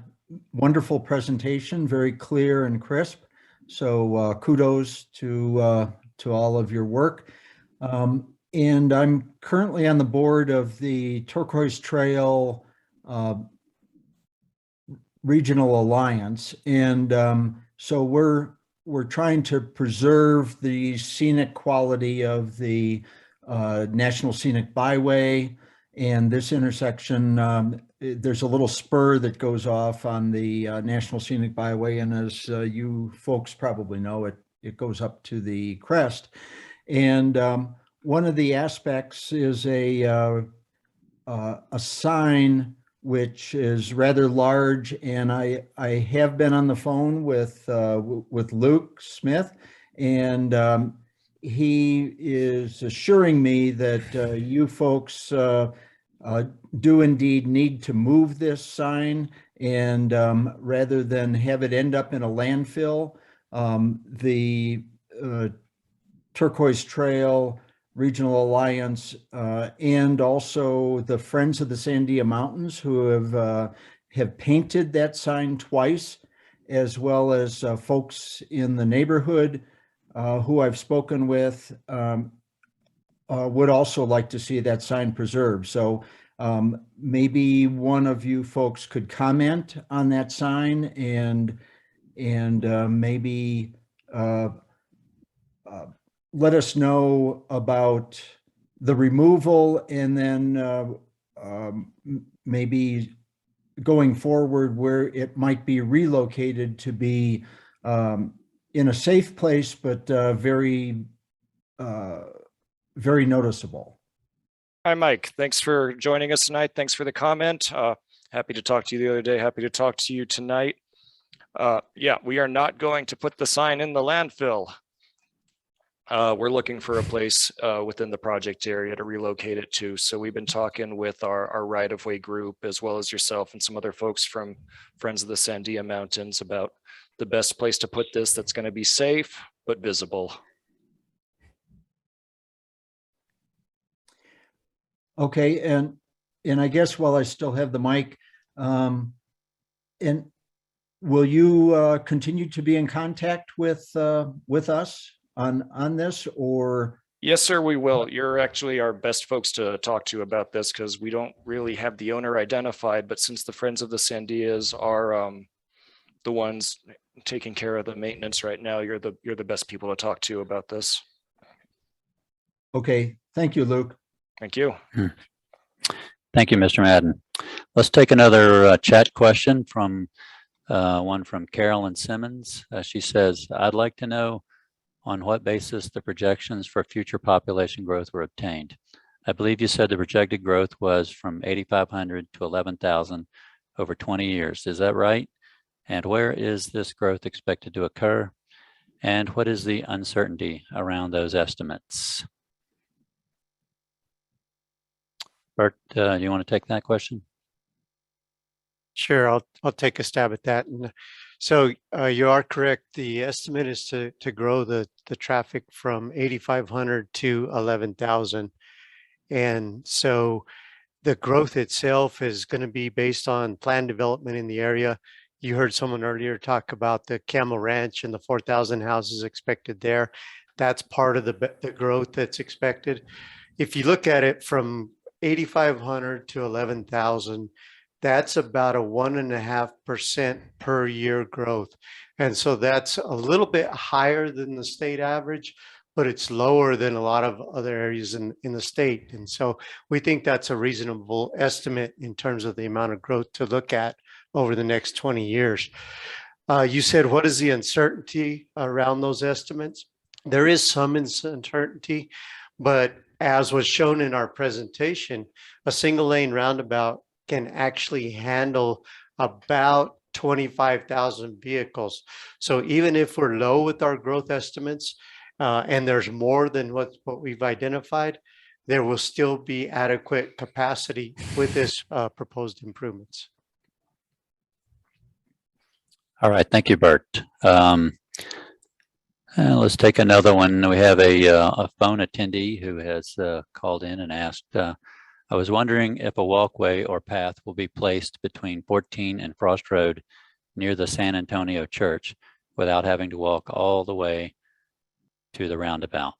wonderful presentation, very clear and crisp. So kudos to all of your work. And I'm currently on the board of the Turquoise Trail Regional Alliance. And so we're trying to preserve the scenic quality of the National Scenic Byway. And this intersection, there's a little spur that goes off on the National Scenic Byway. And as you folks probably know, it goes up to the crest. And one of the aspects is a sign which is rather large. And I have been on the phone with Luke Smith, and he is assuring me that you folks do indeed need to move this sign, and rather than have it end up in a landfill, the Turquoise Trail Regional Alliance and also the Friends of the Sandia Mountains, who have painted that sign twice, as well as folks in the neighborhood who I've spoken with, would also like to see that sign preserved. So maybe one of you folks could comment on that sign and maybe let us know about the removal, and then maybe going forward where it might be relocated to be in a safe place, but very noticeable. Hi, Mike. Thanks for joining us tonight. Thanks for the comment. Happy to talk to you the other day. Happy to talk to you tonight. Yeah, we are not going to put the sign in the landfill. We're looking for a place within the project area to relocate it to. So we've been talking with our right-of-way group, as well as yourself and some other folks from Friends of the Sandia Mountains, about the best place to put this that's going to be safe but visible. Okay, and I guess while I still have the mic, and will you continue to be in contact with us on this, or? Yes, sir, we will. You're actually our best folks to talk to about this, because we don't really have the owner identified, but since the Friends of the Sandias are the ones taking care of the maintenance right now, you're the best people to talk to about this. Okay, thank you, Luke. Thank you. Thank you, Mr. Madden. Let's take another chat question from one from Carolyn Simmons. She says, I'd like to know on what basis the projections for future population growth were obtained. I believe you said the projected growth was from 8,500 to 11,000 over 20 years. Is that right? And where is this growth expected to occur? And what is the uncertainty around those estimates? Bert, do you want to take that question? Sure, I'll take a stab at that. And so you are correct. The estimate is to grow the traffic from 8,500 to 11,000. And so the growth itself is going to be based on planned development in the area. You heard someone earlier talk about the Camel Ranch and the 4,000 houses expected there. That's part of the growth that's expected. If you look at it from 8,500 to 11,000, that's about a 1.5% per year growth. And so that's a little bit higher than the state average, but it's lower than a lot of other areas in the state. And so we think that's a reasonable estimate in terms of the amount of growth to look at over the next 20 years. You said, what is the uncertainty around those estimates? there is some uncertainty, but as was shown in our presentation, a single lane roundabout can actually handle about 25,000 vehicles. So even if we're low with our growth estimates, and there's more than what we've identified, there will still be adequate capacity with this proposed improvements. All right, thank you, Bert. Let's take another one. We have a phone attendee who has called in and asked, I was wondering if a walkway or path will be placed between 14 and Frost Road near the San Antonio Church without having to walk all the way to the roundabout.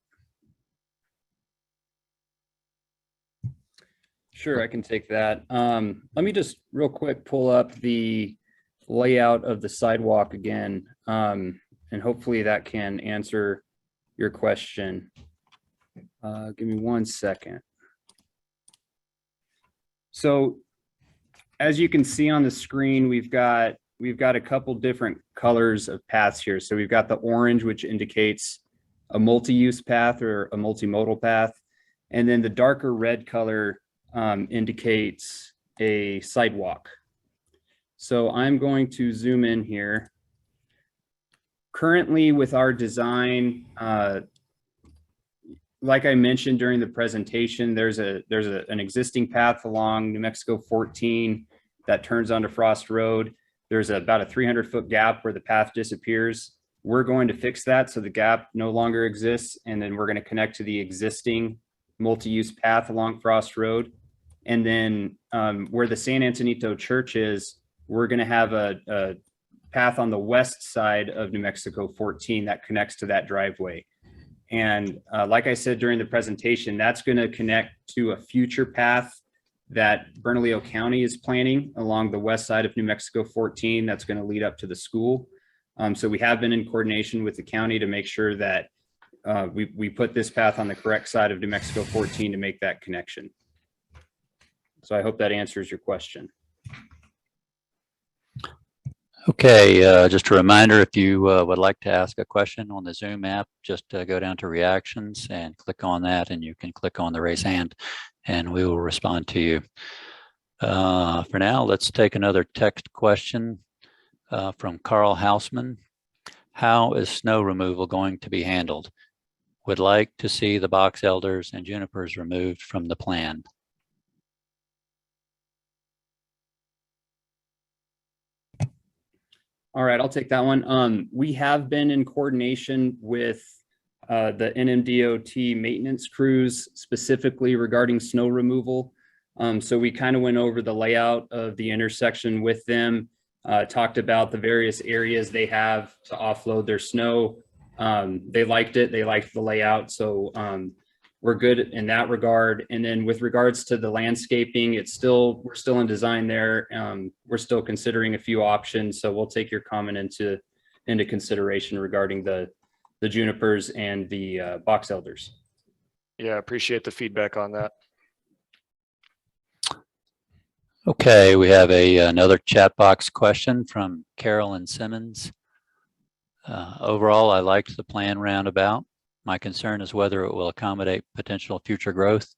Sure, I can take that. Let me just real quick pull up the layout of the sidewalk again, and hopefully that can answer your question. Give me 1 second. So as you can see on the screen, we've got a couple different colors of paths here. So we've got the orange, which indicates a multi-use path or a multimodal path. And then the darker red color indicates a sidewalk. So I'm going to zoom in here. Currently with our design, like I mentioned during the presentation, there's an existing path along New Mexico 14 that turns onto Frost Road. There's about a 300-foot gap where the path disappears. We're going to fix that so the gap no longer exists, and then we're going to connect to the existing multi-use path along Frost Road. And then where the San Antonio Church is, we're going to have a path on the west side of New Mexico 14 that connects to that driveway. And like I said during the presentation, that's going to connect to a future path that Bernalillo County is planning along the west side of New Mexico 14 that's going to lead up to the school. So we have been in coordination with the county to make sure that we put this path on the correct side of New Mexico 14 to make that connection. So I hope that answers your question. Okay, just a reminder, if you would like to ask a question on the Zoom app, just go down to reactions and click on that, and you can click on the raise hand and we will respond to you. For now, let's take another text question from Carl Hausman. How is snow removal going to be handled? Would like to see the box elders and junipers removed from the plan. All right, I'll take that one. We have been in coordination with the NMDOT maintenance crews specifically regarding snow removal. So we kind of went over the layout of the intersection with them, talked about the various areas they have to offload their snow. They liked it. They liked the layout. So we're good in that regard. And then with regards to the landscaping, we're still in design there. We're still considering a few options. So we'll take your comment into consideration regarding the junipers and the box elders. Yeah, appreciate the feedback on that. Okay, we have another chat box question from Carolyn Simmons. Overall, I liked the plan roundabout. My concern is whether it will accommodate potential future growth.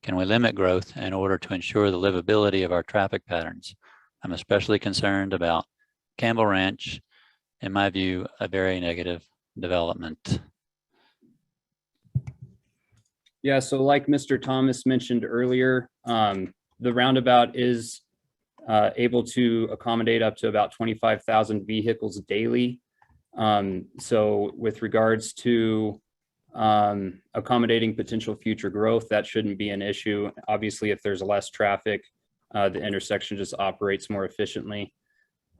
Can we limit growth in order to ensure the livability of our traffic patterns? I'm especially concerned about Campbell Ranch, in my view, a very negative development. Yeah, so like Mr. Thomas mentioned earlier, the roundabout is able to accommodate up to about 25,000 vehicles daily. So with regards to accommodating potential future growth, that shouldn't be an issue. Obviously, if there's less traffic, the intersection just operates more efficiently.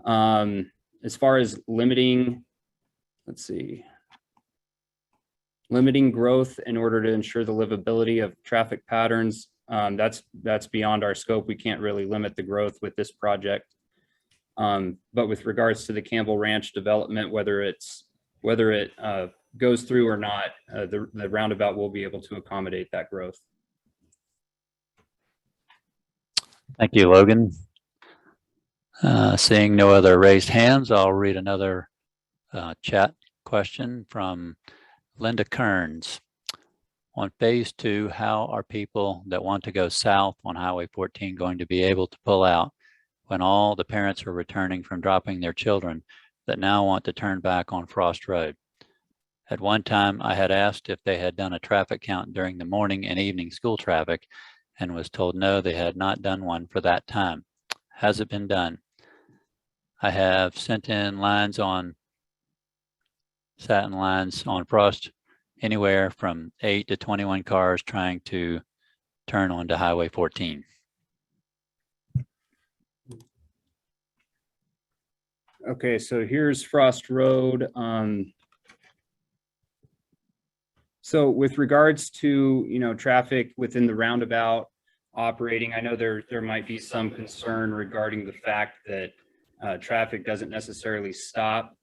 As far as limiting growth in order to ensure the livability of traffic patterns, that's beyond our scope. We can't really limit the growth with this project. But with regards to the Campbell Ranch development, whether it goes through or not, the roundabout will be able to accommodate that growth. Thank you, Logan. Seeing no other raised hands, I'll read another chat question from Linda Kearns. On phase 2, how are people that want to go south on Highway 14 going to be able to pull out when all the parents are returning from dropping their children that now want to turn back on Frost Road? At one time, I had asked if they had done a traffic count during the morning and evening school traffic and was told no, they had not done one for that time. Has it been done? I have sent in satin lines on Frost, anywhere from 8 to 21 cars trying to turn onto Highway 14. Okay, so here's Frost Road. So with regards to, traffic within the roundabout operating, I know there might be some concern regarding the fact that traffic doesn't necessarily stop.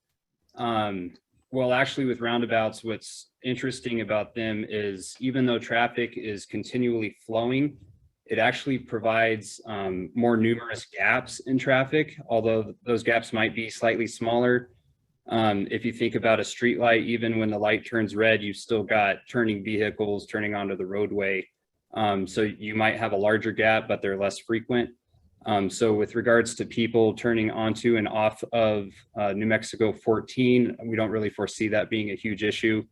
Well, actually with roundabouts, what's interesting about them is even though traffic is continually flowing, it actually provides more numerous gaps in traffic, although those gaps might be slightly smaller. If you think about a street light, even when the light turns red, you've still got turning vehicles turning onto the roadway. So you might have a larger gap, but they're less frequent. So with regards to people turning onto and off of New Mexico 14, we don't really foresee that being a huge issue.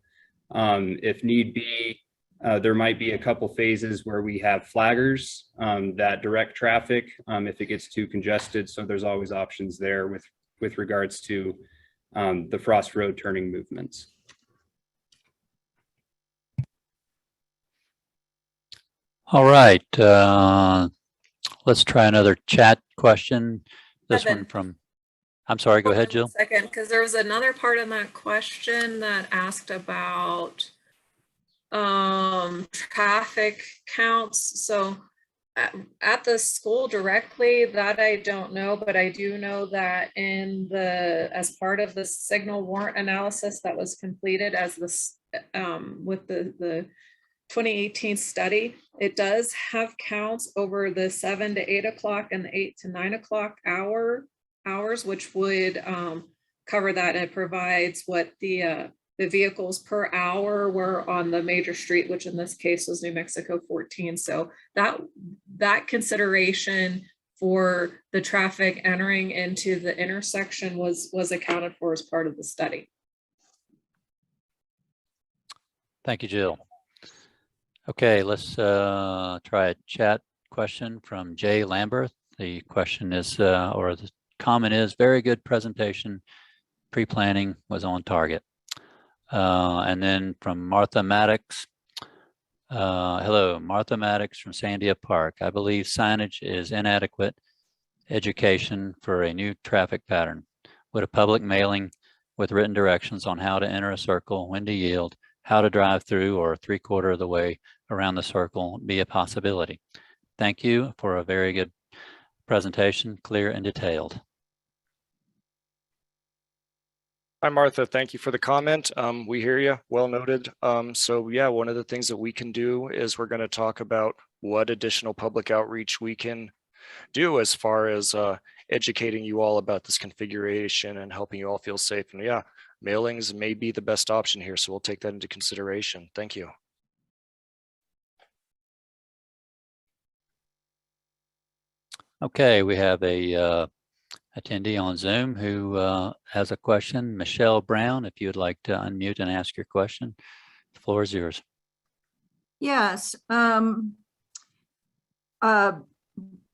If need be, there might be a couple phases where we have flaggers that direct traffic if it gets too congested. So there's always options there with regards to the Frost Road turning movements. All right, let's try another chat question. This Evan. one from, I'm sorry, go ahead, Jill. Second, because there was another part in that question that asked about traffic counts. So at the school directly, that I don't know, but I do know that as part of the signal warrant analysis that was completed as this with the 2018 study, it does have counts over the 7 to 8 o'clock and the 8 to 9 o'clock hours, which would cover that. And it provides what the vehicles per hour were on the major street, which in this case was New Mexico 14. So that consideration for the traffic entering into the intersection was accounted for as part of the study. Thank you, Jill. Okay, let's try a chat question from Jay Lamberth. The question is, or the comment is, very good presentation. Pre-planning was on target. And then from Martha Maddox. Hello, Martha Maddox from Sandia Park. I believe signage is inadequate education for a new traffic pattern. Would a public mailing with written directions on how to enter a circle, when to yield, how to drive through or 3/4 of the way around the circle be a possibility? Thank you for a very good presentation, clear and detailed. Hi, Martha. Thank you for the comment. We hear you. Well noted. So yeah, one of the things that we can do is we're going to talk about what additional public outreach we can do as far as educating you all about this configuration and helping you all feel safe. And yeah, mailings may be the best option here. So we'll take that into consideration. Thank you. Okay, we have a attendee on Zoom who has a question. Michelle Brown, if you would like to unmute and ask your question, the floor is yours. Yes.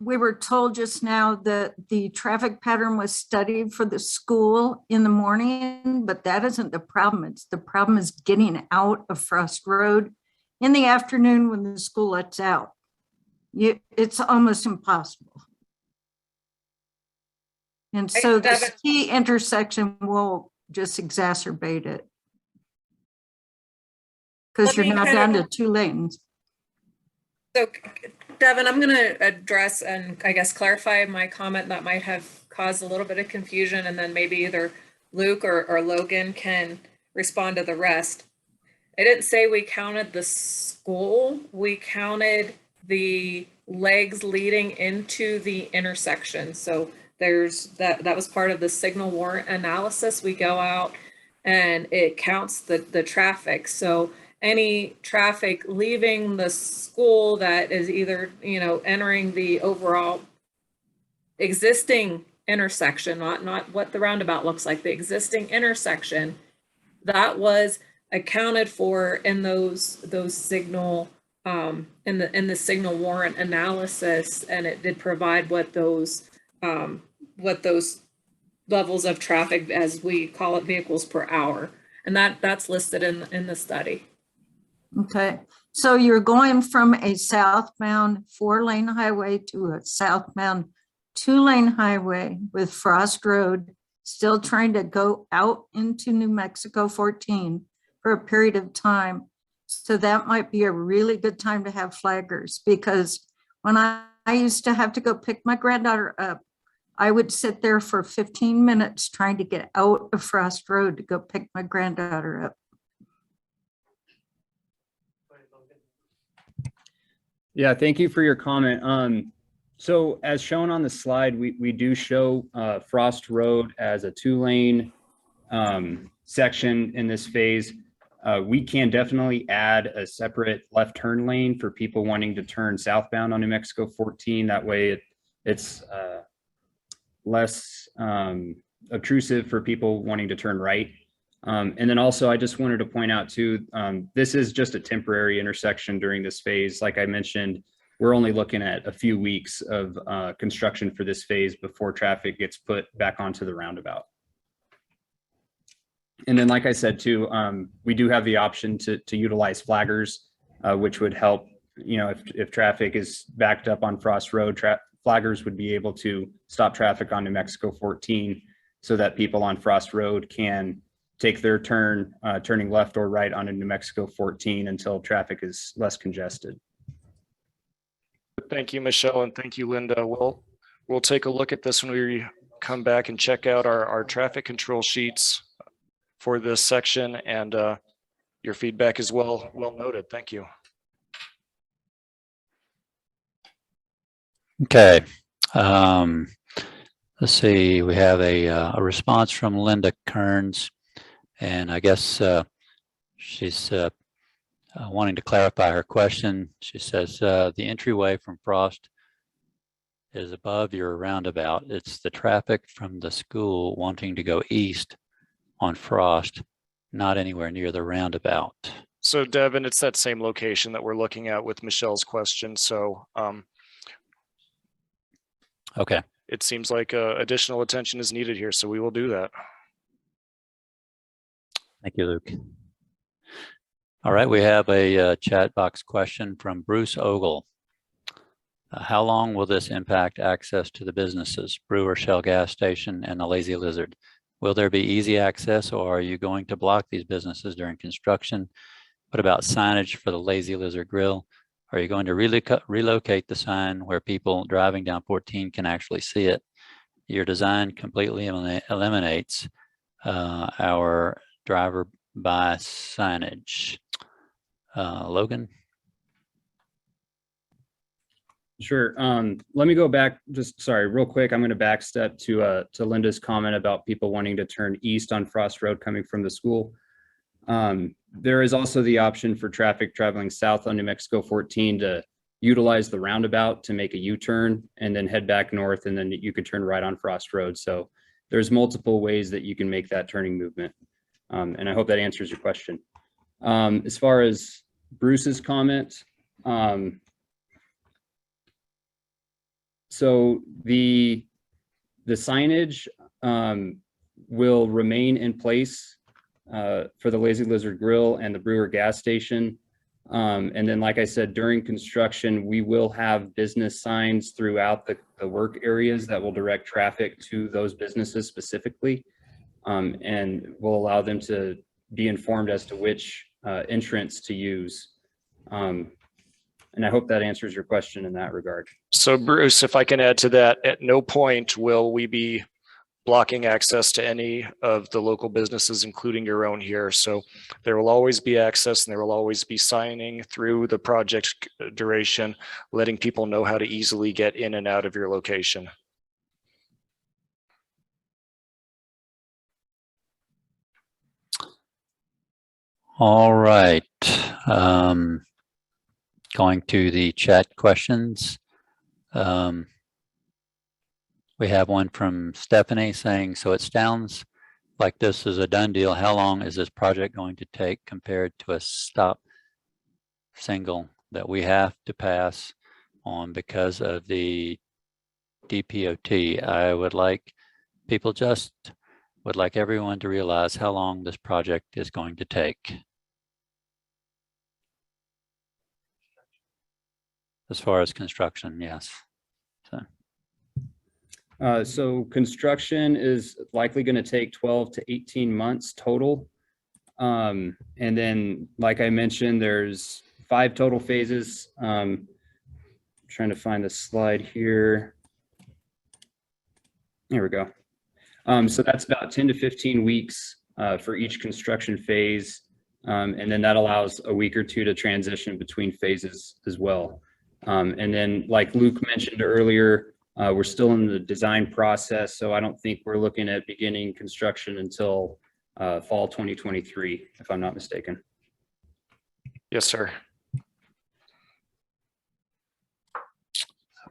We were told just now that the traffic pattern was studied for the school in the morning, but that isn't the problem. The problem is getting out of Frost Road in the afternoon when the school lets out. It's almost impossible. And so this key intersection will just exacerbate it. Because you're now down to 2 lanes. So Devin, I'm going to address and I guess clarify my comment that might have caused a little bit of confusion, and then maybe either Luke or Logan can respond to the rest. I didn't say we counted the school. We counted the legs leading into the intersection. So there's that was part of the signal warrant analysis. We go out and it counts the traffic. So any traffic leaving the school that is either, entering the overall existing intersection, not what the roundabout looks like, the existing intersection, that was accounted for in those signal in the signal warrant analysis, and it did provide what those levels of traffic, as we call it, vehicles per hour, and that's listed in the study. Okay, so you're going from a southbound 4-lane highway to a southbound 2-lane highway with Frost Road, still trying to go out into New Mexico 14 for a period of time. So that might be a really good time to have flaggers, because when I used to have to go pick my granddaughter up, I would sit there for 15 minutes trying to get out of Frost Road to go pick my granddaughter up. Yeah, thank you for your comment. So as shown on the slide, we do show Frost Road as a 2-lane section in this phase. We can definitely add a separate left turn lane for people wanting to turn southbound on New Mexico 14. That way it's less obtrusive for people wanting to turn right. And then also, I just wanted to point out too, this is just a temporary intersection during this phase. Like I mentioned, we're only looking at a few weeks of construction for this phase before traffic gets put back onto the roundabout. And then, like I said too, we do have the option to utilize flaggers, which would help, if traffic is backed up on Frost Road, flaggers would be able to stop traffic on New Mexico 14 so that people on Frost Road can take their turn, turning left or right on New Mexico 14 until traffic is less congested. Thank you, Michelle, and thank you, Linda. We'll take a look at this when we come back and check out our traffic control sheets for this section, and your feedback is well noted. Thank you. Okay. Let's see, we have a response from Linda Kearns, and I guess she's wanting to clarify her question. She says the entryway from Frost is above your roundabout. It's the traffic from the school wanting to go east on Frost, not anywhere near the roundabout. So Devin, it's that same location that we're looking at with Michelle's question. So okay. It seems like additional attention is needed here, so we will do that. Thank you, Luke. All right, we have a chat box question from Bruce Ogle. How long will this impact access to the businesses, Brewer, Shell gas station, and the Lazy Lizard? Will there be easy access, or are you going to block these businesses during construction? What about signage for the Lazy Lizard Grill? Are you going to relocate the sign where people driving down 14 can actually see it? Your design completely eliminates our driver by signage. Logan? Sure. Let me go back, real quick. I'm going to backstep to Linda's comment about people wanting to turn east on Frost Road coming from the school. There is also the option for traffic traveling south on New Mexico 14 to utilize the roundabout to make a U-turn and then head back north, and then you could turn right on Frost Road. So there's multiple ways that you can make that turning movement. And I hope that answers your question. As far as Bruce's comment, so the signage will remain in place for the Lazy Lizard Grill and the Brewer gas station. And then, like I said, during construction, we will have business signs throughout the work areas that will direct traffic to those businesses specifically, and will allow them to be informed as to which entrance to use. And I hope that answers your question in that regard. So Bruce, if I can add to that, at no point will we be blocking access to any of the local businesses, including your own here. So there will always be access, and there will always be signing through the project duration, letting people know how to easily get in and out of your location. All right. Going to the chat questions. We have one from Stephanie saying, so it sounds like this is a done deal. How long is this project going to take compared to a stop single that we have to pass on because of the DPOT? I would like everyone to realize how long this project is going to take. As far as construction, yes. So construction is likely going to take 12 to 18 months total. And then, like I mentioned, there's 5 total phases. Trying to find the slide here. There we go. So that's about 10 to 15 weeks for each construction phase. And then that allows a week or two to transition between phases as well. And then, like Luke mentioned earlier, we're still in the design process, so I don't think we're looking at beginning construction until fall 2023, if I'm not mistaken. Yes, sir.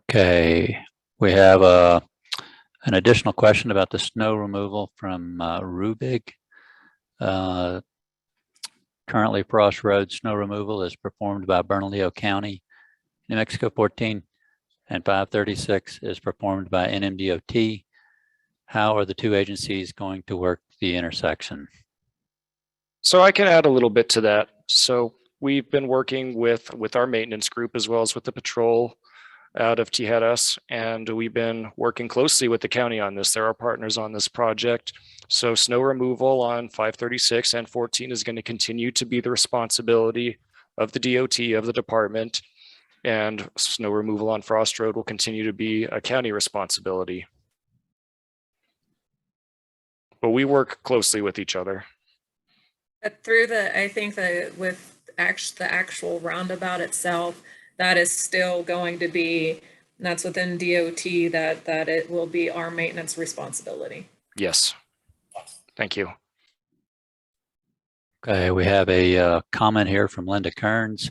Okay, we have an additional question about the snow removal from Rubik. Currently, Frost Road snow removal is performed by Bernalillo County, New Mexico 14, and 536 is performed by NMDOT. How are the 2 agencies going to work the intersection? So I can add a little bit to that. So we've been working with our maintenance group as well as with the patrol out of Tijeras, and we've been working closely with the county on this. They're our partners on this project. So snow removal on 536 and 14 is going to continue to be the responsibility of the DOT, of the department, and snow removal on Frost Road will continue to be a county responsibility. But we work closely with each other. But through I think that with the actual roundabout itself, that is still going to be, and that's within DOT, that it will be our maintenance responsibility. Yes. Thank you. Okay, we have a comment here from Linda Kearns.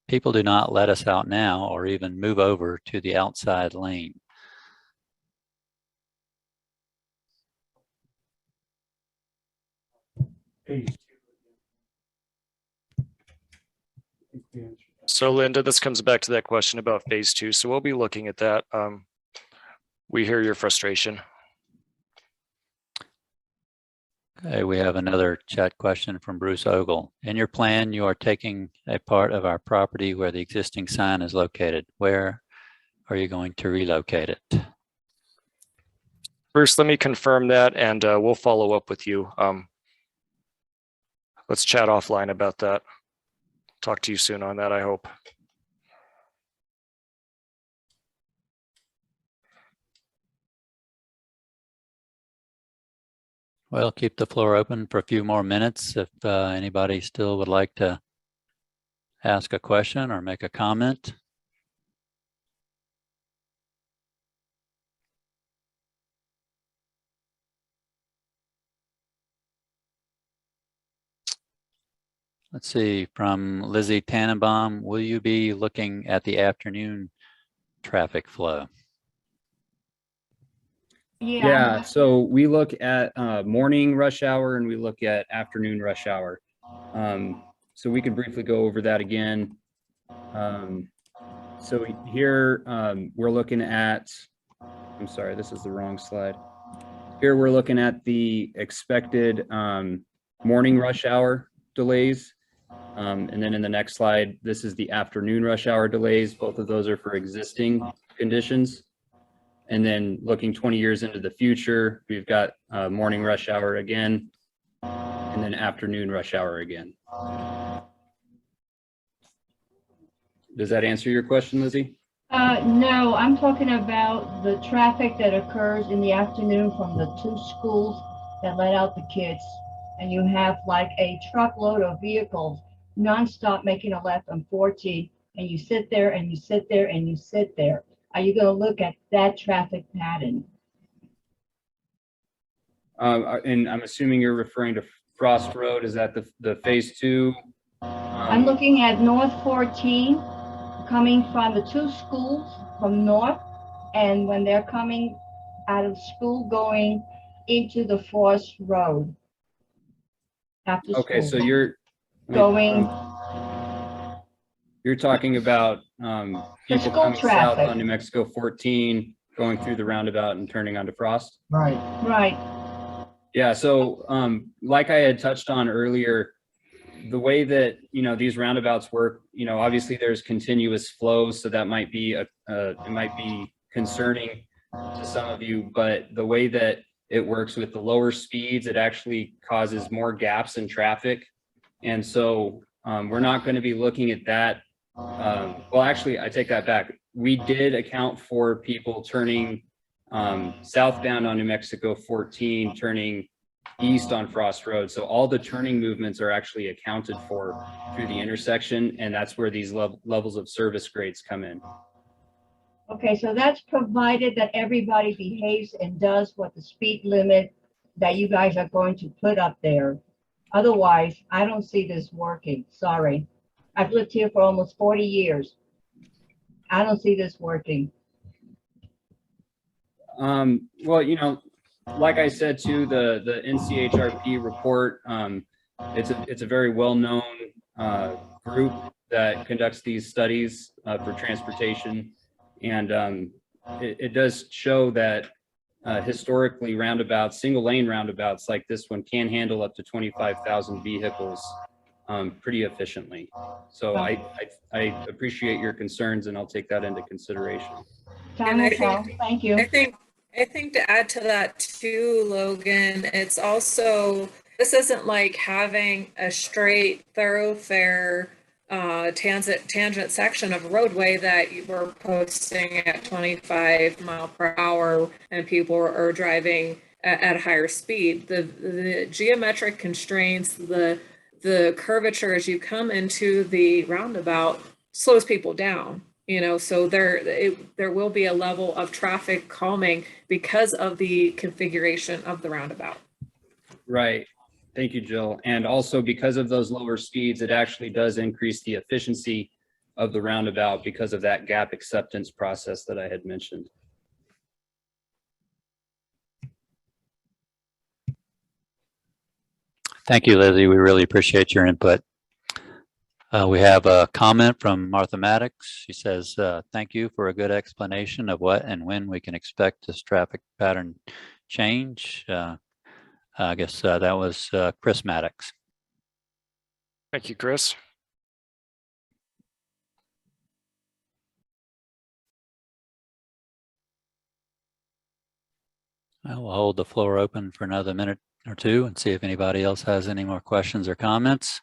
People do not let us out now or even move over to the outside lane. So Linda, this comes back to that question about phase 2. So we'll be looking at that. We hear your frustration. Okay, we have another chat question from Bruce Ogle. In your plan, you are taking a part of our property where the existing sign is located. Where are you going to relocate it? Bruce, let me confirm that, and we'll follow up with you. Let's chat offline about that. Talk to you soon on that, I hope. Well, keep the floor open for a few more minutes if anybody still would like to ask a question or make a comment. Let's see, from Lizzie Tannenbaum, will you be looking at the afternoon traffic flow? Yeah, so we look at morning rush hour and we look at afternoon rush hour. So we could briefly go over that again. So here we're looking at, I'm sorry, this is the wrong slide. Here we're looking at the expected morning rush hour delays. And then in the next slide, this is the afternoon rush hour delays. Both of those are for existing conditions. And then looking 20 years into the future, we've got morning rush hour again, and then afternoon rush hour again. Does that answer your question, Lizzie? No, I'm talking about the traffic that occurs in the afternoon from the 2 schools that let out the kids. And you have like a truckload of vehicles nonstop making a left on 14, and you sit there and you sit there and you sit there. Are you going to look at that traffic pattern? And I'm assuming you're referring to Frost Road, is that the phase 2? I'm looking at North 14, coming from the 2 schools from north, and when they're coming out of school, going into the Frost Road. After Okay, school. so you're Going, you're talking about people school coming south traffic. on New Mexico 14, going through the roundabout and turning onto Frost? Right. right, Yeah, so like I had touched on earlier, the way that, these roundabouts work, obviously there's continuous flow, so that might be it might be concerning to some of you, but the way that it works with the lower speeds, it actually causes more gaps in traffic. And so we're not going to be looking at that. Well, actually, I take that back. We did account for people turning southbound on New Mexico 14, turning east on Frost Road. So all the turning movements are actually accounted for through the intersection, and that's where these levels of service grades come in. okay, so that's provided that everybody behaves and does what the speed limit that you guys are going to put up there. Otherwise, I don't see this working, sorry. I've lived here for almost 40 years. I don't see this working. Well, like I said too, the NCHRP report, it's a very well-known group that conducts these studies for transportation, and it does show that historically roundabouts, single lane roundabouts like this one, can handle up to 25,000 vehicles pretty efficiently. So I appreciate your concerns, and I'll take that into consideration. Time will tell. Thank you. I think to add to that too, Logan, it's also, this isn't like having a straight thoroughfare tangent section of roadway that you were posting at 25 mile per hour and people are driving at a higher speed. The geometric constraints, the curvature as you come into the roundabout slows people down. So there will be a level of traffic calming because of the configuration of the roundabout. Right. Thank you, Jill. And also because of those lower speeds, it actually does increase the efficiency of the roundabout because of that gap acceptance process that I had mentioned. Thank you, Lizzie. We really appreciate your input. We have a comment from Martha Maddox. She says, thank you for a good explanation of what and when we can expect this traffic pattern change. I guess that was Chris Maddox. Thank you, Chris. I will hold the floor open for another minute or two and see if anybody else has any more questions or comments.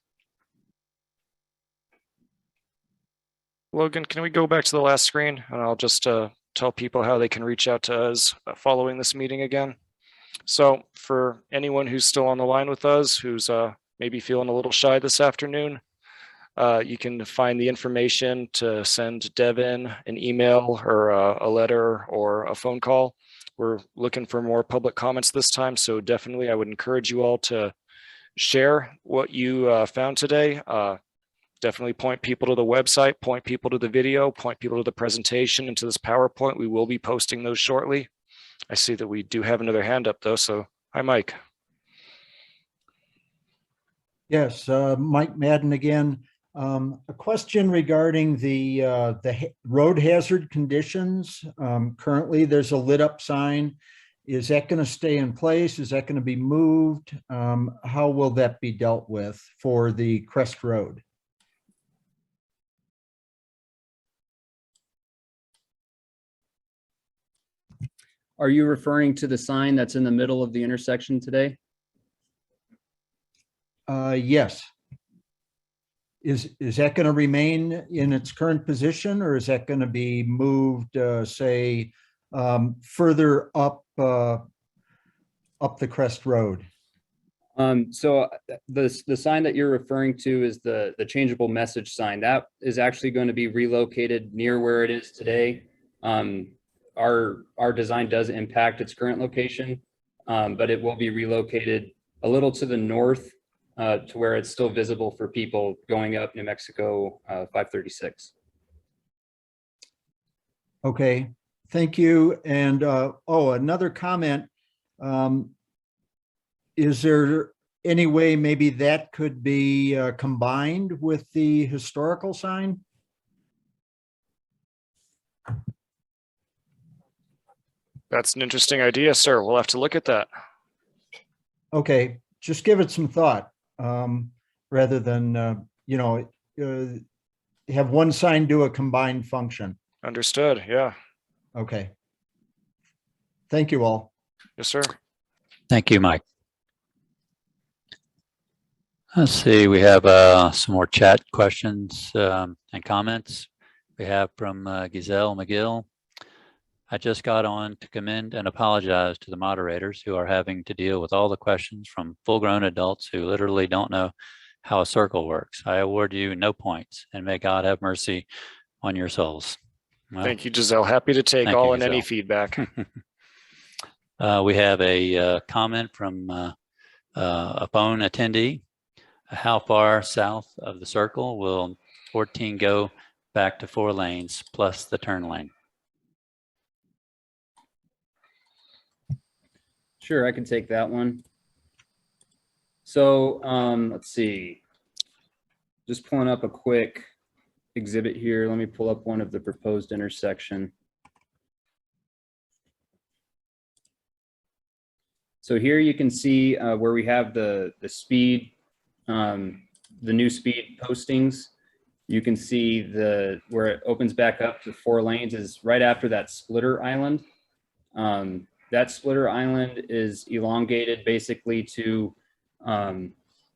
Logan, can we go back to the last screen, and I'll just tell people how they can reach out to us following this meeting again. So for anyone who's still on the line with us, who's maybe feeling a little shy this afternoon, you can find the information to send Devin an email or a letter or a phone call. We're looking for more public comments this time, so definitely I would encourage you all to share what you found today. Definitely point people to the website, point people to the video, point people to the presentation and to this PowerPoint. We will be posting those shortly. I see that we do have another hand up though, so hi, Mike. Yes, Mike Madden again. A question regarding the road hazard conditions. Currently, there's a lit up sign. Is that going to stay in place? Is that going to be moved? How will that be dealt with for the Crest Road? Are you referring to the sign that's in the middle of the intersection today? Yes. Is that going to remain in its current position, or is that going to be moved, say, further up the Crest Road? So the sign that you're referring to is the changeable message sign. That is actually going to be relocated near where it is today. Our design does impact its current location, but it will be relocated a little to the north to where it's still visible for people going up New Mexico 536. Okay, thank you. And another comment. Is there any way maybe that could be combined with the historical sign? That's an interesting idea, sir. We'll have to look at that. Okay, just give it some thought, rather than, have one sign do a combined function. Understood. Yeah. Okay. Thank you all. Yes, sir. Thank you, Mike. Let's see, we have some more chat questions and comments. We have from Giselle McGill. I just got on to commend and apologize to the moderators who are having to deal with all the questions from full-grown adults who literally don't know how a circle works. I award you no points, and may God have mercy on your souls. Well, thank you, Giselle. Happy to take thank all you, and any Giselle. feedback. We have a comment from a phone attendee. How far south of the circle will 14 go back to 4 lanes plus the turn lane? Sure, I can take that one. So let's see. Just pulling up a quick exhibit here. Let me pull up one of the proposed intersection. So here you can see where we have the speed, the new speed postings. You can see where it opens back up to 4 lanes is right after that splitter island. That splitter island is elongated basically to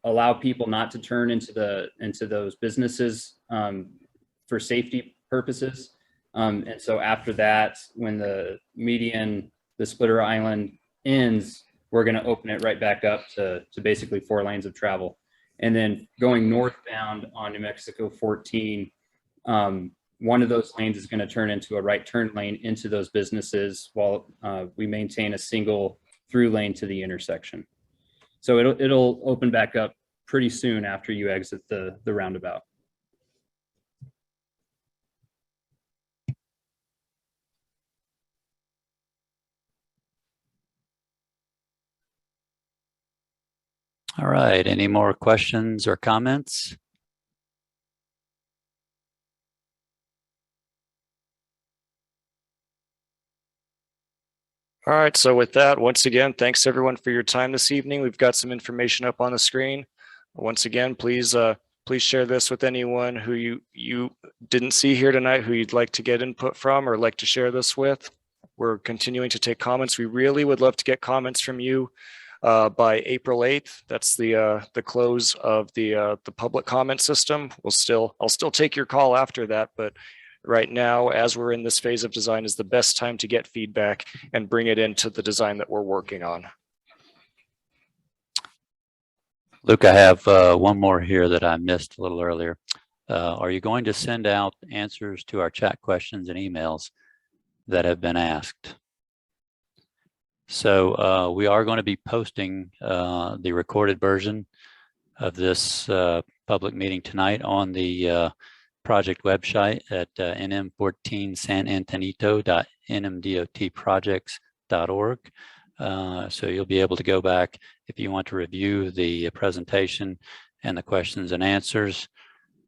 allow people not to turn into those businesses for safety purposes. And so after that, when the median, the splitter island ends, we're going to open it right back up to basically 4 lanes of travel. And then going northbound on New Mexico 14, one of those lanes is going to turn into a right turn lane into those businesses while we maintain a single through lane to the intersection. So it'll open back up pretty soon after you exit the roundabout. All right, any more questions or comments? All right, so with that, once again, thanks everyone for your time this evening. We've got some information up on the screen. Once again, please share this with anyone who you didn't see here tonight, who you'd like to get input from or like to share this with. We're continuing to take comments. We really would love to get comments from you by April 8th. That's the close of the public comment system. I'll still take your call after that, but right now, as we're in this phase of design, is the best time to get feedback and bring it into the design that we're working on. Luke, I have one more here that I missed a little earlier. Are you going to send out answers to our chat questions and emails that have been asked? So we are going to be posting the recorded version of this public meeting tonight on the project website at nm14sanantonito.nmdotprojects.org. So you'll be able to go back if you want to review the presentation and the questions and answers.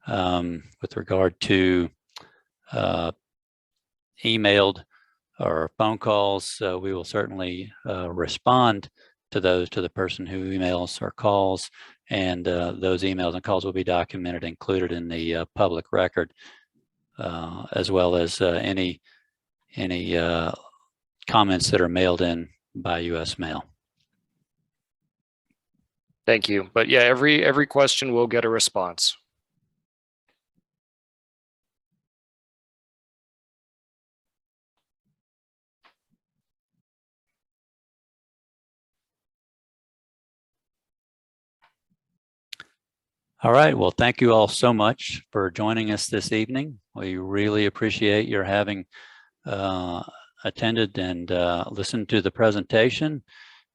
With regard to emailed or phone calls, we will certainly respond to those to the person who emails or calls, and those emails and calls will be documented, included in the public record, as well as any comments that are mailed in by U.S. mail. Thank you. But yeah, every question will get a response. All right. Well, thank you all so much for joining us this evening. We really appreciate your having attended and listened to the presentation.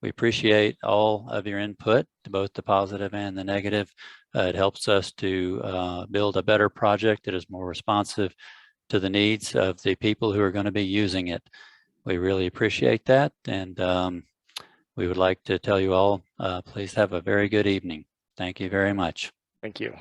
We appreciate all of your input, both the positive and the negative. It helps us to build a better project that is more responsive to the needs of the people who are going to be using it. We really appreciate that. And we would like to tell you all, please have a very good evening. Thank you very much. Thank you.